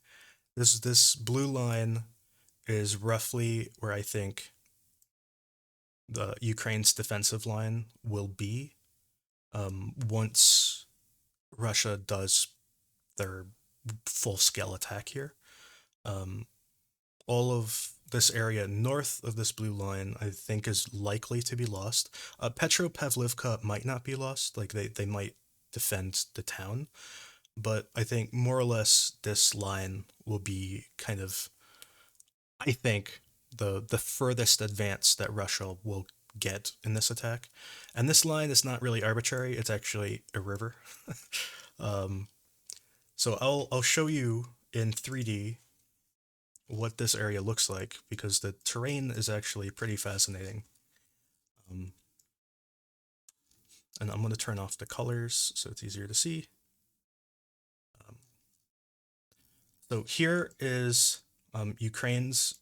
This blue line is roughly where I think the Ukraine's defensive line will be once Russia does their full scale attack here. Um, all of this area north of this blue line, I think, is likely to be lost. Petropavlivka might not be lost, like they might defend the town, but I think more or less this line will be kind of, I think, the furthest advance that Russia will get in this attack. And this line is not really arbitrary, it's actually a river. um, so I'll show you in 3D what this area looks like because the terrain is actually pretty fascinating. And I'm going to turn off the colors so it's easier to see. So here is Ukraine's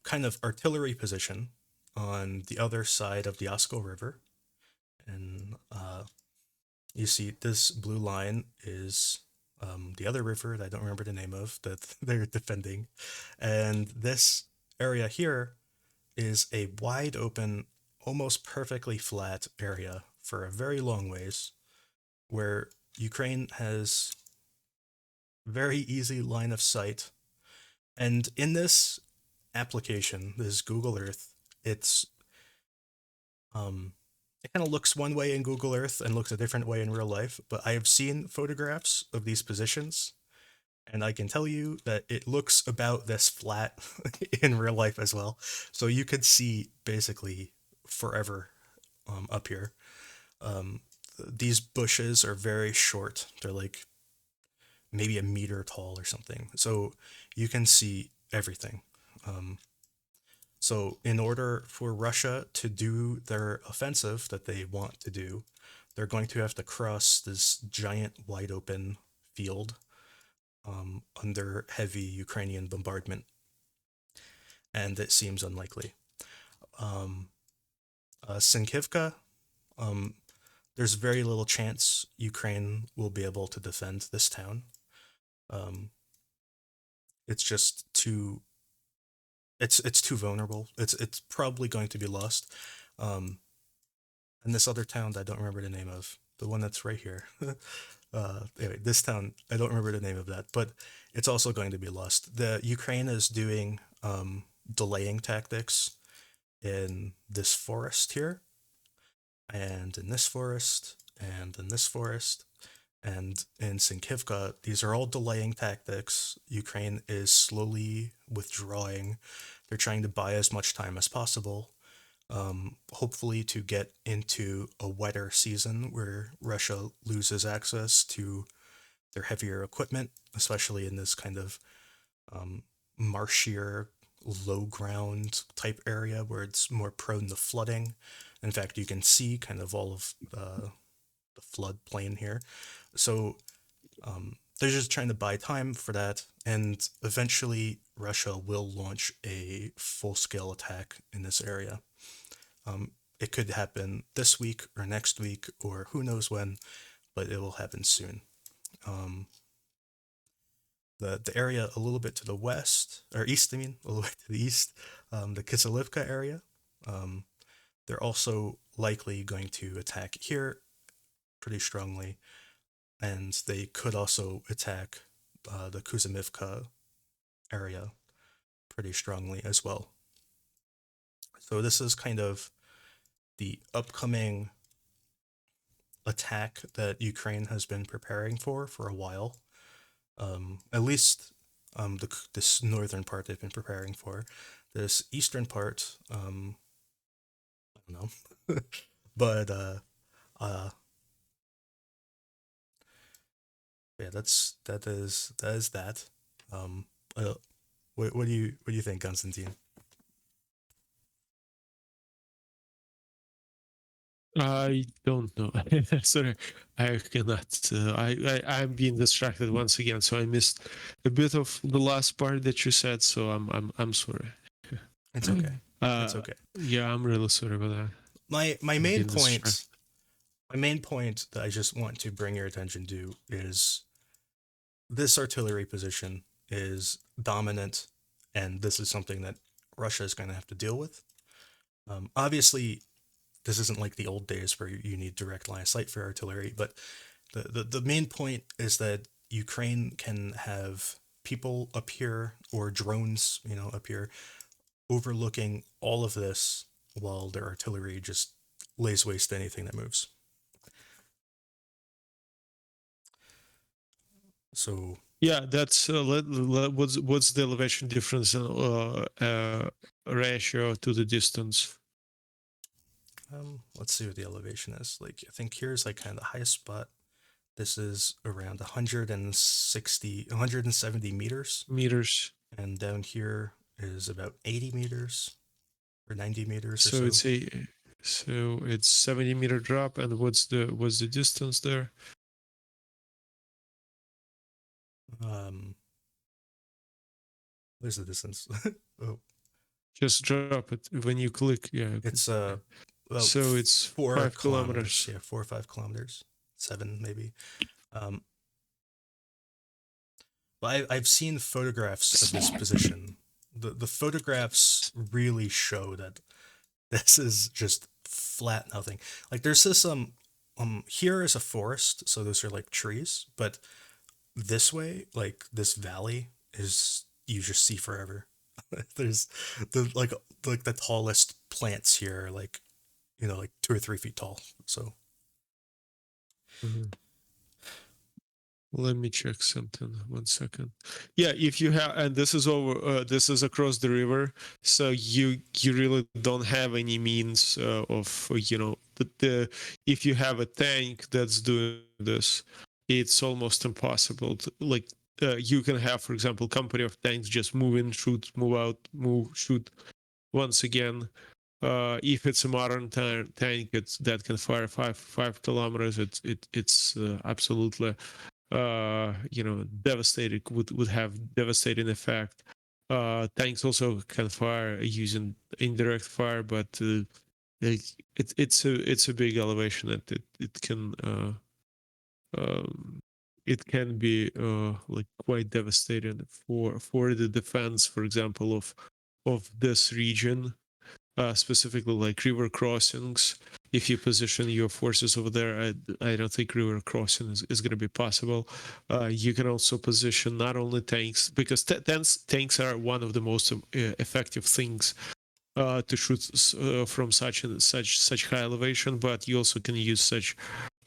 kind of artillery position on the other side of the Oskol River. And you see this blue line is the other river that I don't remember the name of that they're defending. And this area here is a wide open, almost perfectly flat area for a very long ways where Ukraine has very easy line of sight. And in this application, this Google Earth, it's it kind of looks one way in Google Earth and looks a different way in real life, but I have seen photographs of these positions and I can tell you that it looks about this flat in real life as well. So you could see basically forever up here. These bushes are very short. They're like maybe a meter tall or something. So you can see everything. So in order for Russia to do their offensive that they want to do, they're going to have to cross this giant wide open field under heavy Ukrainian bombardment. And it seems unlikely. Sinkivka, there's very little chance Ukraine will be able to defend this town. Um, it's just too it's too vulnerable. It's probably going to be lost. Um, and this other town that I don't remember the name of, the one that's right here. Anyway, this town I don't remember the name of that, but it's also going to be lost. The Ukraine is doing delaying tactics in this forest here, and in this forest, and in this forest, and in Sinkivka. These are all delaying tactics. Ukraine is slowly withdrawing. They're trying to buy as much time as possible, hopefully to get into a wetter season where Russia loses access to their heavier equipment, especially in this kind of marshier, low ground type area where it's more prone to flooding. In fact, you can see kind of all of the floodplain here. So they're just trying to buy time for that, and eventually Russia will launch a full-scale attack in this area. It could happen this week or next week or who knows when, but it will happen soon. The area a little bit to the west, or east, I mean, a little bit to the east, the Kiselivka area, they're also likely going to attack here pretty strongly, and they could also attack the Kuzimivka area pretty strongly as well. So this is kind of the upcoming attack that Ukraine has been preparing for a while. At least this northern part they've been preparing for. This eastern part, I don't know, but yeah, that is that. What do you think, Konstantin? I don't know. Sorry, I cannot. I'm being distracted once again, so I missed a bit of the last part that you said. So I'm sorry. It's okay. It's okay. Yeah, I'm really sorry about that. My I'm main being distracted. point, my main point that I just want to bring your attention to is this artillery position is dominant, and this is something that Russia is going to have to deal with. Obviously, this isn't like the old days where you need direct line of sight for artillery, but the main point is that Ukraine can have people up here or drones, up here overlooking all of this while their artillery just lays waste to anything that moves. So Yeah, that's what's the elevation difference ratio to the distance? let's see what the elevation is. Like I think here's like kind of the highest spot. This is around 170 meters, Meters. and down here is about 80 meters or 90 meters or So so. it's 70-meter drop, and what's the distance there? There's the distance. Oh, Just drop it when you click. Yeah. it's about So it's 5 kilometers. kilometers. Yeah, 4 or 5 kilometers, 7 maybe. Um, but I've seen photographs of this position. The photographs really show that this is just flat nothing. Like there's this here is a forest, so those are like trees, but this way, like this valley is you just see forever. There's like the tallest plants here, like like 2 or 3 feet tall. So Mhm. Let me check something. 1 second. Yeah, if you have, and this is this is across the river, so you really don't have any means of if you have a tank that's doing this, it's almost impossible. Like you can have, for example, company of tanks just move in, shoot, move out, move, shoot. Once again, if it's a modern tank, that can fire 5 kilometers. It's absolutely devastating, would have devastating effect. Tanks also can fire using indirect fire, but it's a big elevation that um, it can be like quite devastating for the defense, for example, of this region, specifically like river crossings. If you position your forces over there, I don't think river crossing is going to be possible. You can also position not only tanks, because tanks are one of the most effective things to shoot from such high elevation, but you also can use such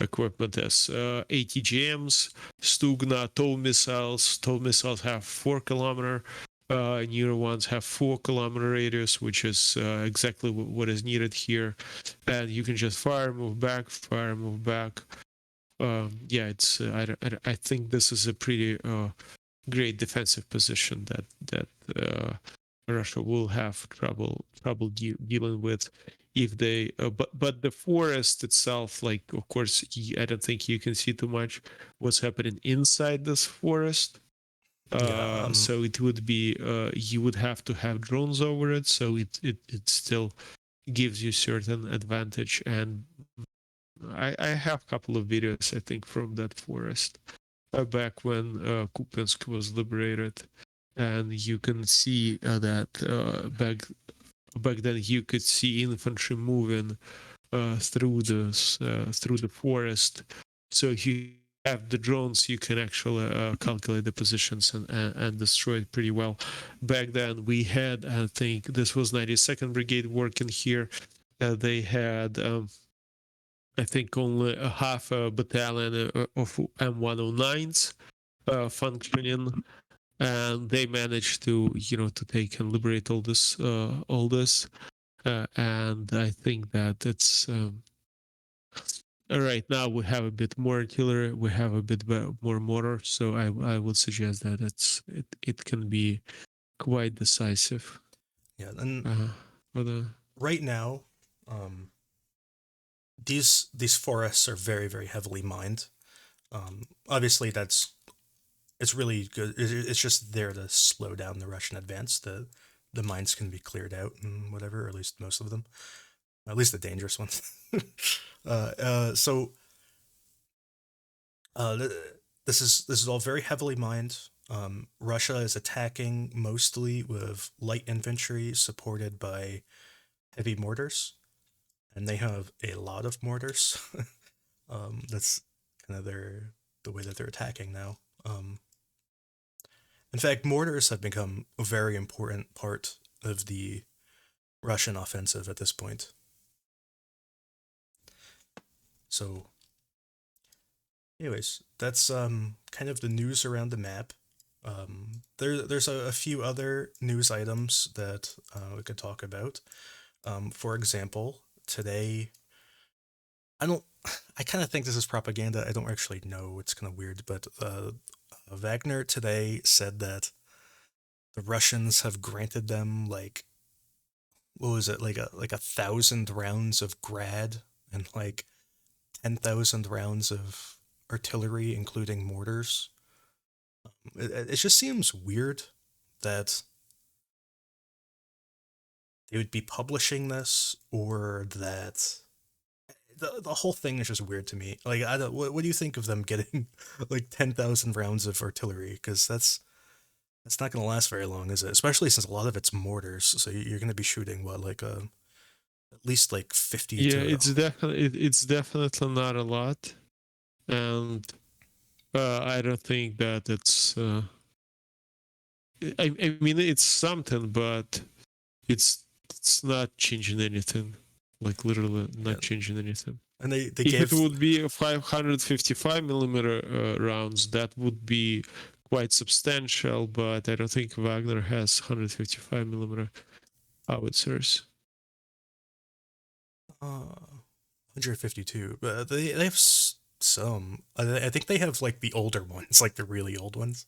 equipment as ATGMs, Stugna, tow missiles. Tow missiles have 4 kilometer. Newer ones have 4 kilometer radius, which is exactly what is needed here. And you can just fire, move back, fire, move back. Yeah, it's. I think this is a pretty great defensive position that Russia will have trouble dealing with if they. But the forest itself, like of course, I don't think you can see too much what's happening inside this forest. Yeah. So it would be you would have to have drones over it, so it still gives you certain advantage. And I have a couple of videos I think from that forest back when Kupyansk was liberated, and you can see that back then you could see infantry moving through the forest. So if you have the drones, you can actually calculate the positions and destroy it pretty well. Back then we had, I think this was 92nd Brigade working here. They had I think only a half a battalion of M109s functioning, and they managed to to take and liberate all this and I think that it's right now we have a bit more artillery, we have a bit more mortar, so I would suggest that it can be quite decisive. Yeah. And For the right now, um, these forests are very very heavily mined. Obviously, it's really good. It's just there to slow down the Russian advance. The mines can be cleared out and whatever, or at least most of them, at least the dangerous ones. So this is all very heavily mined. Russia is attacking mostly with light infantry supported by heavy mortars, and they have a lot of mortars. That's kind of the way that they're attacking now. In fact, mortars have become a very important part of the Russian offensive at this point. So, anyways, that's kind of the news around the map. There's a few other news items that we could talk about. For example, today, I don't. I kind of think this is propaganda. I don't actually know. It's kind of weird, but Wagner today said that the Russians have granted them like what was it, like 1,000 rounds of grad and like 10,000 rounds of artillery, including mortars. It just seems weird that they would be publishing this, or that the whole thing is just weird to me. Like, I don't. What do you think of them getting like 10,000 rounds of artillery? Because that's not going to last very long, is it? Especially since a lot of it's mortars. So you're going to be shooting what, like at least like 50 yeah, to. it's definitely not a lot, and I don't think that it's. I mean, it's something, but it's not changing anything. Like literally, Yeah. not changing anything. And they If it gave. would be a 555 millimeter rounds, that would be quite substantial. But I don't think Wagner has 155 millimeter howitzers. 152, but they have some. I think they have like the older ones, like the really old ones.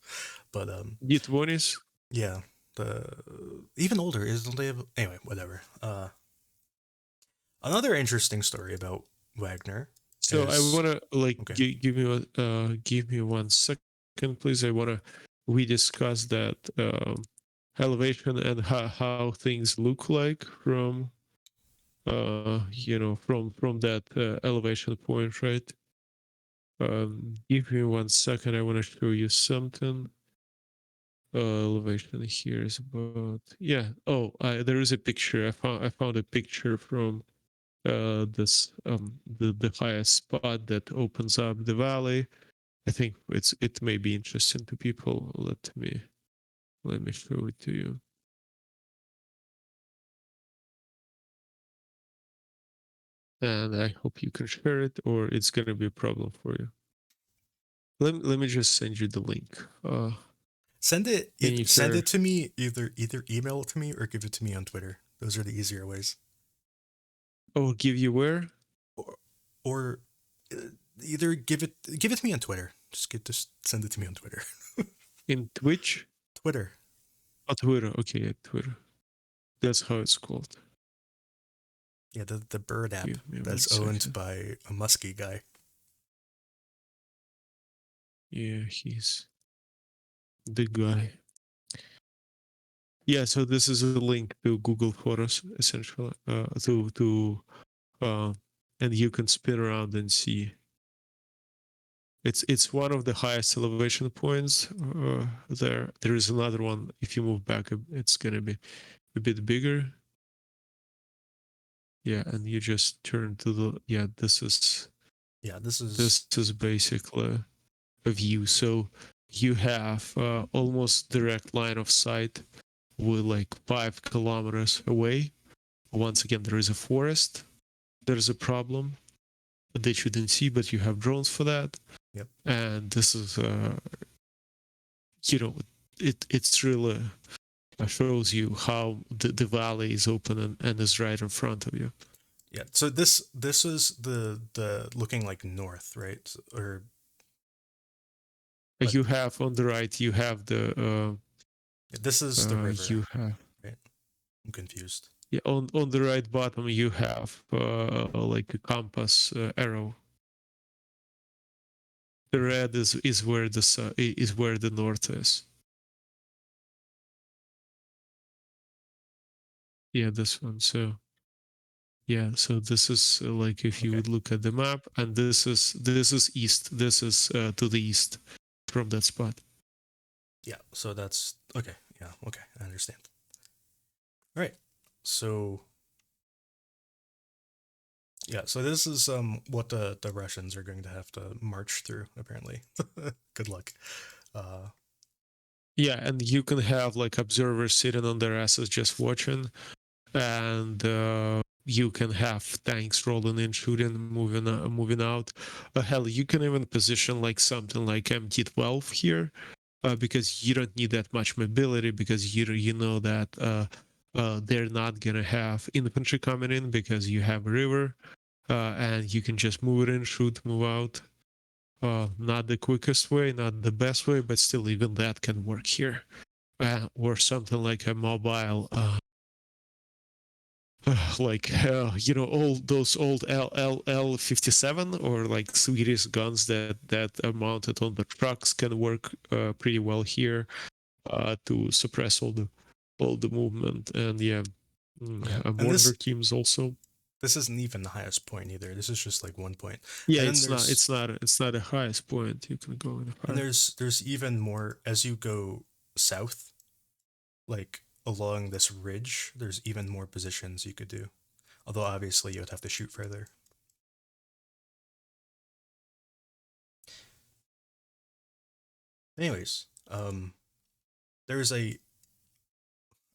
But D20s. yeah, the even older isn't they have anyway. Whatever. Another interesting story about Wagner So I is wanna like okay. give me 1 second, please. I wanna we discuss that. elevation and how things look like from from that elevation point, right? Give me 1 second. I want to show you something. Elevation here is about, yeah. Oh, there is a picture. I found a picture from this the highest spot that opens up the valley. I think it may be interesting to people. Let me show it to you. And I hope you can share it, or it's gonna be a problem for you. Let me just send you the link. Send it Can you send share? it to me, either email it to me or give it to me on Twitter. Those are the easier ways. Oh, give you where? Or either give it to me on Twitter. Just send it to me on Twitter. In Twitch? Twitter. Oh, Twitter. Okay, yeah, Twitter. That's how it's called. Yeah, the bird app Give me that's 1 owned second. by a musky guy. Yeah, he's the guy. Yeah, so this is a link to Google Photos, essentially. And you can spin around and see. It's one of the highest elevation points there. There is another one. If you move back, it's gonna be a bit bigger. Yeah, and you just turn to the, yeah. This is basically a view. So you have almost direct line of sight with like 5 kilometers away. Once again, there is a forest. There's a problem that you didn't see, but you have drones for that. Yep. And this is, it's really shows you how the valley is open and is right in front of you. Yeah. So this is the looking like north, right? Or You have on the right, you have the. This is the river. You have. Right. I'm confused. Yeah, on the right bottom you have like a compass arrow. The red is where the north is. Yeah, this one. So yeah, so this is like if you would look at the map, and this is east. This is to the east from that spot. Yeah, so that's okay. Yeah, okay, I understand. All right, so yeah, so this is what the Russians are going to have to march through. Apparently, good luck. Yeah, and you can have like observers sitting on their asses just watching, and you can have tanks rolling in, shooting, moving out. Hell, you can even position like something like MT-12 here, because you don't need that much mobility, because you know that they're not gonna have infantry coming in because you have a river, and you can just move it in, shoot, move out. Not the quickest way, not the best way, but still, even that can work here. Or something like a mobile, like all those old L57 or like Swedish guns that are mounted on the trucks can work pretty well here to suppress all the movement. And yeah, and mortar teams also. This isn't even the highest point either. This is just like 1 point. Yeah, and it's not the highest point. You can go in higher. And there's even more as you go south, like along this ridge. There's even more positions you could do, although obviously you would have to shoot further. Anyways, there's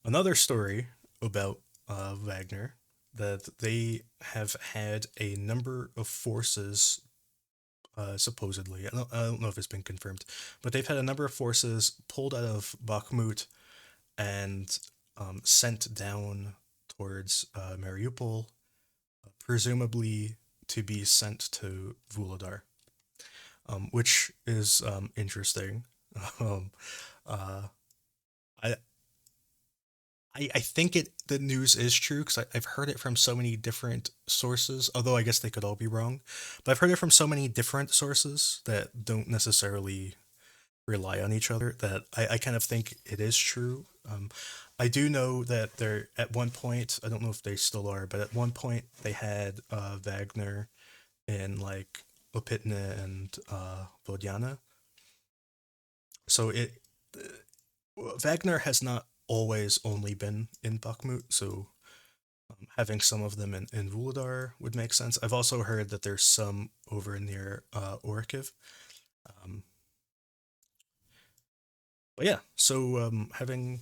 another story about Wagner, that they have had a number of forces, supposedly. I don't know if it's been confirmed, but they've had a number of forces pulled out of Bakhmut and sent down towards Mariupol, presumably to be sent to Vuhledar, which is interesting. um, uh, I I think the news is true because I've heard it from so many different sources. Although I guess they could all be wrong, but I've heard it from so many different sources that don't necessarily rely on each other that I kind of think it is true. I do know that they're at one point. I don't know if they still are, but at one point they had Wagner in like Opitne and Vodjana. So Wagner has not always only been in Bakhmut. So having some of them in Vuhledar would make sense. I've also heard that there's some over near Orkiv. Um, but yeah, so having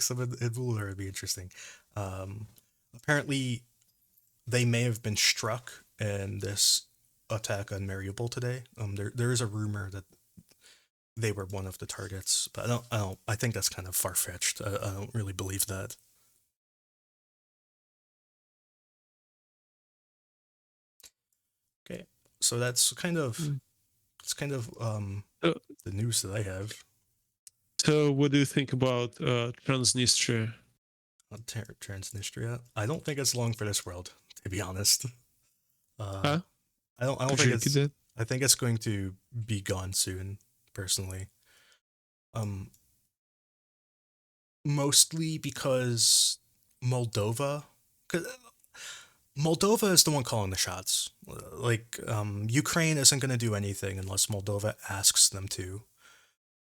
some in Vuhledar would be interesting. Um, Apparently, they may have been struck in this attack on Mariupol today. There is a rumor that they were one of the targets, but I think that's kind of far fetched. I don't really believe that. Okay, so it's kind of Uh, the news that I have. So, what do you think about Transnistria? On Transnistria. I don't think it's long for this world, to be honest. Uh, Huh? I don't Could you think repeat it's. that? I think it's going to be gone soon, personally. Um, Mostly because Moldova, 'cause Moldova is the one calling the shots. Like, Ukraine isn't going to do anything unless Moldova asks them to,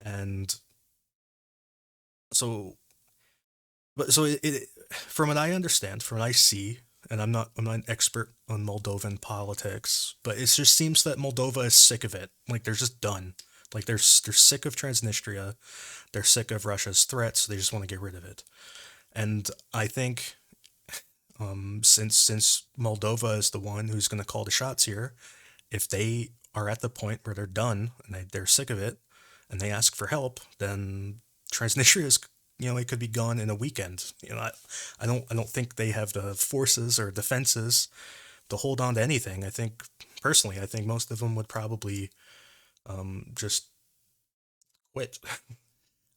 and so, from what I understand, from what I see, and I'm not an expert on Moldovan politics, but it just seems that Moldova is sick of it. Like they're just done. Like they're sick of Transnistria. They're sick of Russia's threats. They just want to get rid of it. And I think since Moldova is the one who's going to call the shots here, if they are at the point where they're done and they're sick of it and they ask for help, then Transnistria is, it could be gone in a weekend. I don't think they have the forces or defenses to hold on to anything. I think most of them would probably just quit.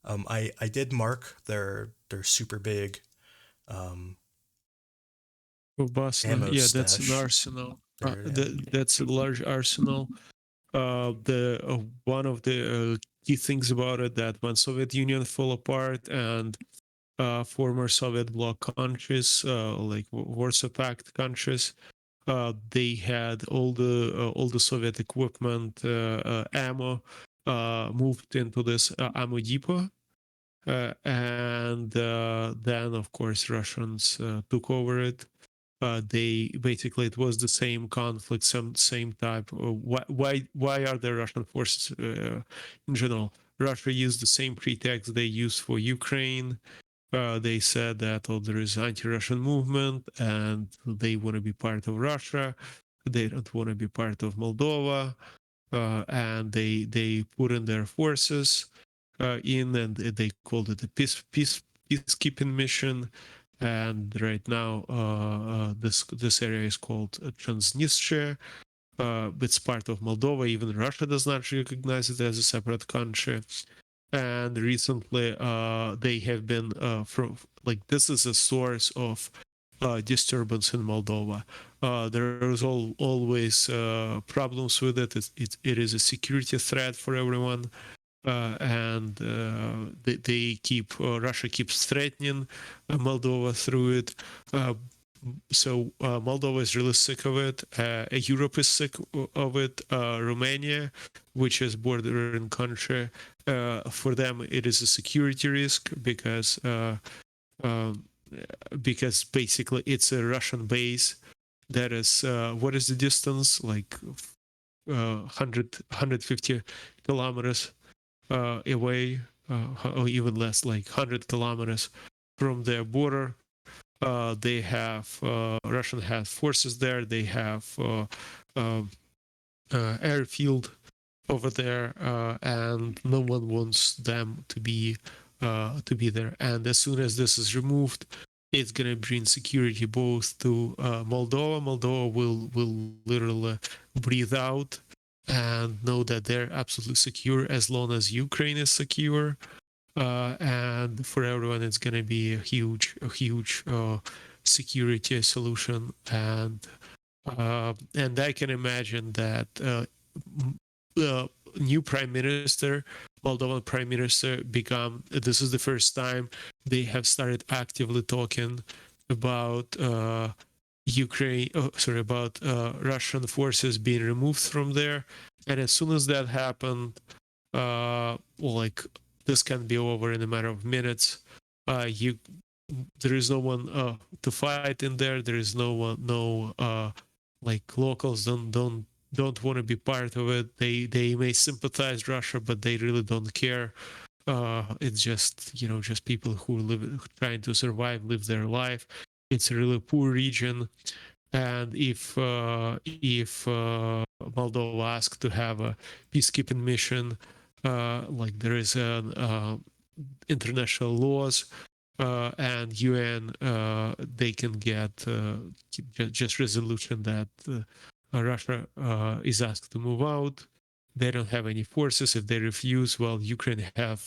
I did mark their super big um, Bosnia, ammo yeah, that's an stash. arsenal. Their That's a large arsenal. The One of the key things about it that when Soviet Union fell apart and former Soviet bloc countries, like Warsaw Pact countries, they had all the Soviet equipment, ammo, moved into this ammo depot. And then, of course, Russians took over it. They basically, it was the same conflict, some same type. Why are there Russian forces in general? Russia used the same pretext they used for Ukraine. They said that there is anti-Russian movement and they want to be part of Russia. They don't want to be part of Moldova, and they put in their forces in, and they called it a peacekeeping mission. And right now, this area is called Transnistria. It's part of Moldova. Even Russia does not recognize it as a separate country. And recently, they have been from like this is a source of disturbance in Moldova. There is always problems with it. It is a security threat for everyone, and they keep Russia keeps threatening Moldova through it. Moldova is really sick of it. Europe is sick of it. Romania, which is bordering country, for them it is a security risk um, because basically it's a Russian base that is what is the distance, like 150 kilometers away, or even less, like 100 kilometers from their border. They have Russian has forces there. They have airfield over there, and no one wants them to be there. And as soon as this is removed, it's gonna bring security both to Moldova. Moldova will literally breathe out and know that they're absolutely secure as long as Ukraine is secure. And for everyone, it's gonna be a huge security solution. And I can imagine that new prime minister Moldovan Prime Minister become. This is the first time they have started actively talking about Ukraine. Oh, sorry, about Russian forces being removed from there. And as soon as that happened, like this can be over in a matter of minutes. You there is no one to fight in there. There is no one, no like locals don't want to be part of it. They may sympathize Russia, but they really don't care. It's just just people who live trying to survive, live their life. It's a really poor region, and if Moldova asked to have a peacekeeping mission, like there is an international laws and UN, they can get just resolution that Russia is asked to move out. They don't have any forces. If they refuse, well, Ukraine have.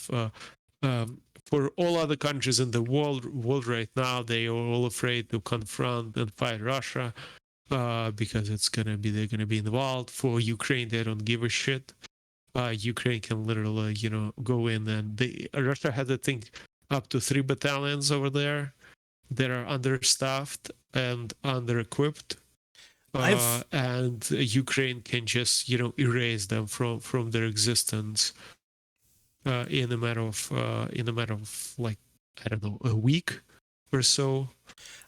For all other countries in the world right now, they are all afraid to confront and fight Russia because they're gonna be involved. For Ukraine, they don't give a shit. Ukraine can literally, go in and Russia has, I think, up to 3 battalions over there that are understaffed and under-equipped, I've and Ukraine can just, erase them from their existence in a matter of like I don't know, a week or so,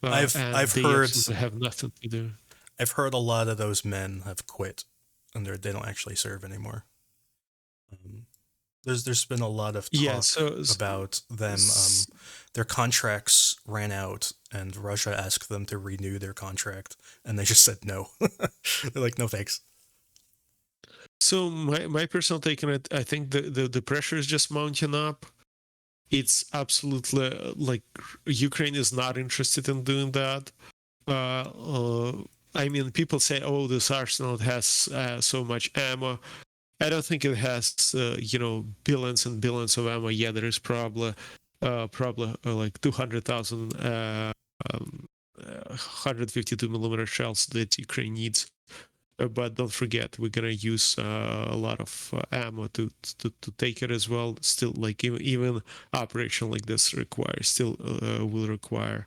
and I've they heard absolutely have nothing to do. I've heard a lot of those men have quit, and they don't actually serve anymore. There's been a lot of Yeah, talk about them. Their contracts ran out, and Russia asked them to renew their contract, and they just said no. They're like, no thanks. so my personal take on it, I think the pressure is just mounting up. It's absolutely like Ukraine is not interested in doing that. I mean, people say, "Oh, this arsenal has so much ammo." I don't think it has, billions and billions of ammo. Yeah, there is probably like 200,000 152 millimeter shells that Ukraine needs. But don't forget, we're gonna use a lot of ammo to take it as well. Still, like even operation like this will require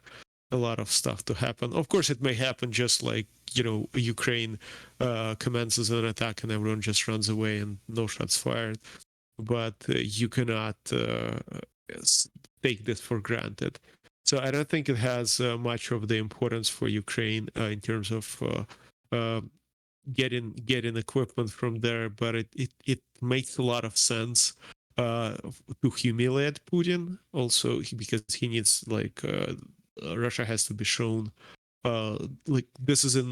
a lot of stuff to happen. Of course, it may happen just like Ukraine commences an attack and everyone just runs away and no shots fired. But you cannot take this for granted. So I don't think it has much of the importance for Ukraine in terms of uh, getting equipment from there, but it makes a lot of sense to humiliate Putin also because he needs Russia has to be shown like this is a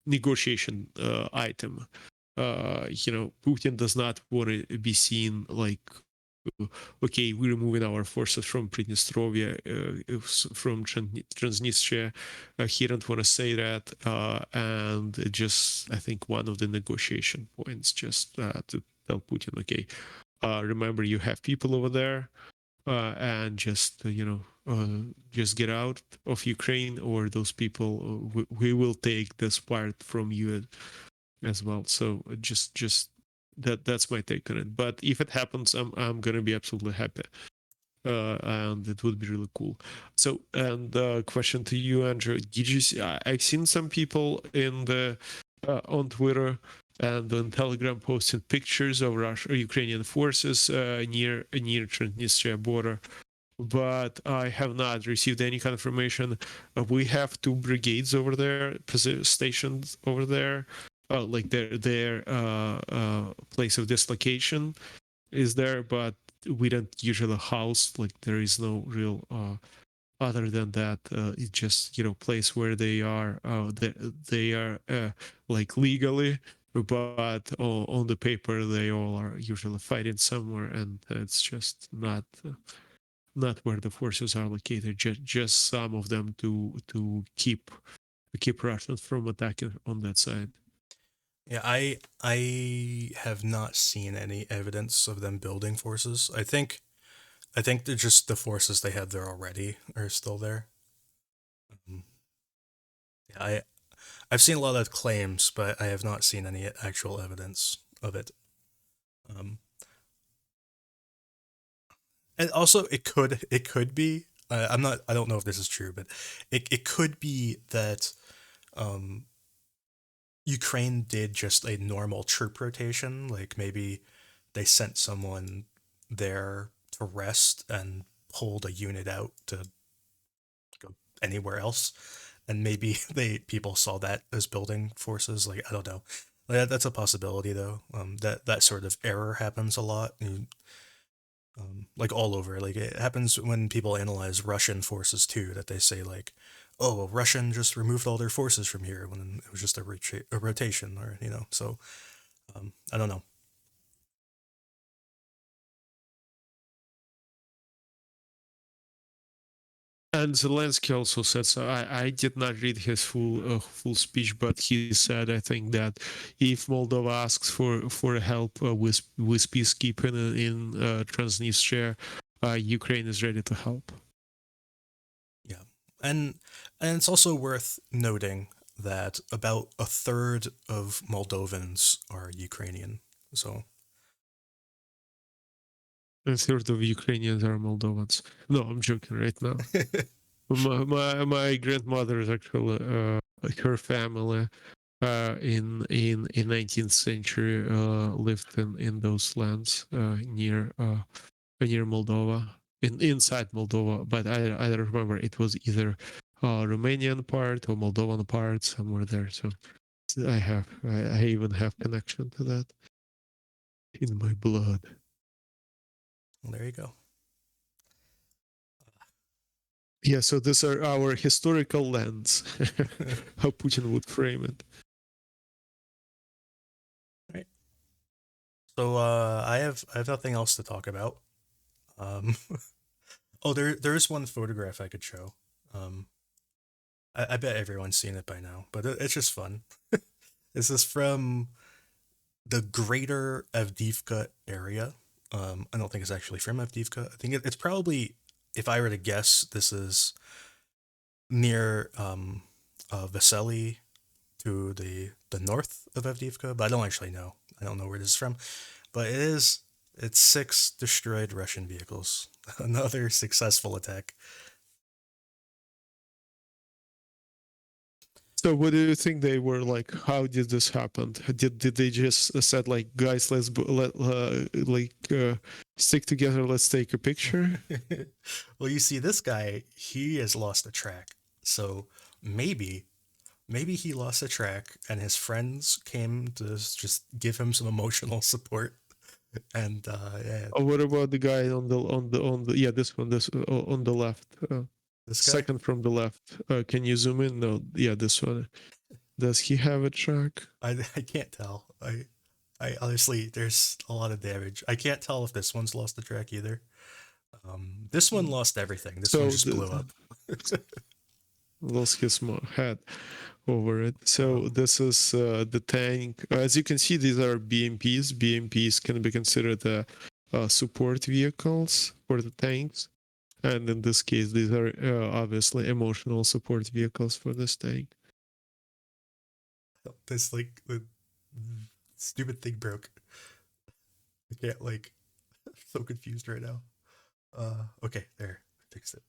negotiation item. Putin does not want to be seen like okay, we're removing our forces from Transnistria, from Transnistria. He don't want to say that, and just I think one of the negotiation points just to tell Putin, okay, remember you have people over there, and just just get out of Ukraine, or those people we will take this part from you as well. So just that's my take on it. But if it happens, I'm gonna be absolutely happy, and it would be really cool. So, and question to you, Andrew: did you see? I've seen some people in the on Twitter and on Telegram posting pictures of Russian or Ukrainian forces near Transnistria border. But I have not received any confirmation. We have 2 brigades over there, stationed over there, like their place of dislocation is there, but we don't usually house, like there is no real other than that. It's just place where they are they are like legally, but on the paper they all are usually fighting somewhere, and it's just not where the forces are located. Just some of them to keep Russians from attacking on that side. Yeah, I have not seen any evidence of them building forces. I think they're just the forces they have there already are still there. Yeah, I've seen a lot of claims, but I have not seen any actual evidence of it. Um, And also, it could be. I don't know if this is true, but it could be that um, Ukraine did just a normal troop rotation. Like maybe they sent someone there to rest and pulled a unit out to go anywhere else, and maybe people saw that as building forces. Like I don't know. That's a possibility though. That sort of error happens a lot. Like all over. Like it happens when people analyze Russian forces too. That they say like, oh, well, Russian just removed all their forces from here when it was just a rotation, or So I don't know. And Zelensky also said so. I did not read his full speech, but he said I think that if Moldova asks for help with peacekeeping in Transnistria, Ukraine is ready to help. Yeah, and and it's also worth noting that about a third of Moldovans are Ukrainian. So A third of Ukrainians are Moldovans. No, I'm joking right now. My grandmother is actually her family in 19th century lived in those lands near Moldova, inside Moldova. But I remember it was either Romanian part or Moldovan part somewhere there. So I even have connection to that in my blood. well, there you go. Yeah, so these are our historical lands. How Putin would frame it. Right. So I have nothing else to talk about. Um, oh, there is one photograph I could show. Um, I bet everyone's seen it by now, but it's just fun. This is from the greater Avdiivka area. I don't think it's actually from Avdiivka. I think it's probably, if I were to guess, this is near Vasily to the north of Avdiivka, but I don't actually know. I don't know where this is from, but it's 6 destroyed Russian vehicles. Another successful attack. So what do you think they were like? How did this happen? Did they just said like, guys, let's stick together, let's take a picture? Well, you see, this guy, he has lost the track. So maybe, maybe he lost the track, and his friends came to just give him some emotional support. And yeah, Or what about the guy on the yeah, this on the left, this guy, second from the left? Can you zoom in? No, yeah, this one. Does he have a track? I can't tell. I honestly, there's a lot of damage. I can't tell if this one's lost the track either. This one lost everything. This one So just blew up. lost his head over it. So Um, this is the tank. As you can see, these are BMPs. BMPs can be considered support vehicles for the tanks, and in this case, these are obviously emotional support vehicles for this tank. this like the stupid thing broke. I can't like. I'm so confused right now. Okay, there, I fixed it.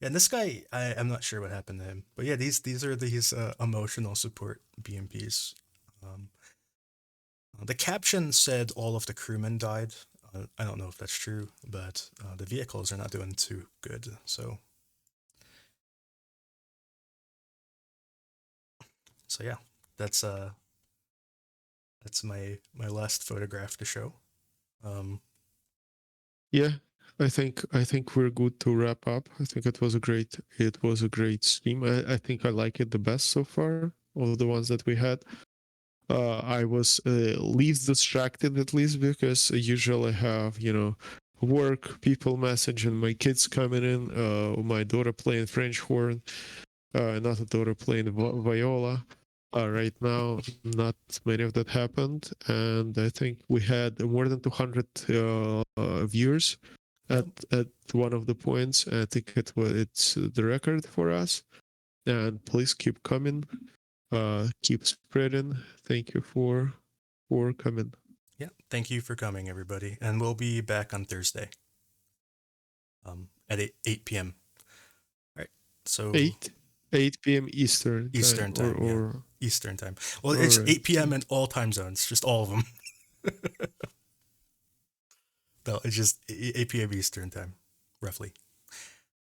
Yeah, and this guy, I'm not sure what happened to him, but yeah, these are these emotional support BMPs. Um, the caption said all of the crewmen died. I don't know if that's true, but the vehicles are not doing too good. So yeah, that's uh that's my last photograph to show. Um, Yeah, I think we're good to wrap up. I think it was a great stream. I think I like it the best so far of the ones that we had. I was least distracted at least because I usually have work, people messaging, my kids coming in, my daughter playing French horn, another daughter playing viola. Right now, not many of that happened, and I think we had more than 200 viewers yeah, at one of the points. I think it's the record for us. And please keep coming, keep spreading. Thank you for coming. Yeah, thank you for coming, everybody, and we'll be back on Thursday, at 8 p.m. All right, so 8 p.m. Eastern time, Eastern time, yeah, or Eastern time. Well, all it's right. 8 p.m. in all time zones, just all of them. No, it's just 8 p.m. Eastern time, roughly.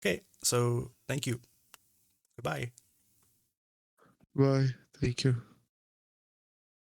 Okay, so thank you. Goodbye. Bye. Thank you.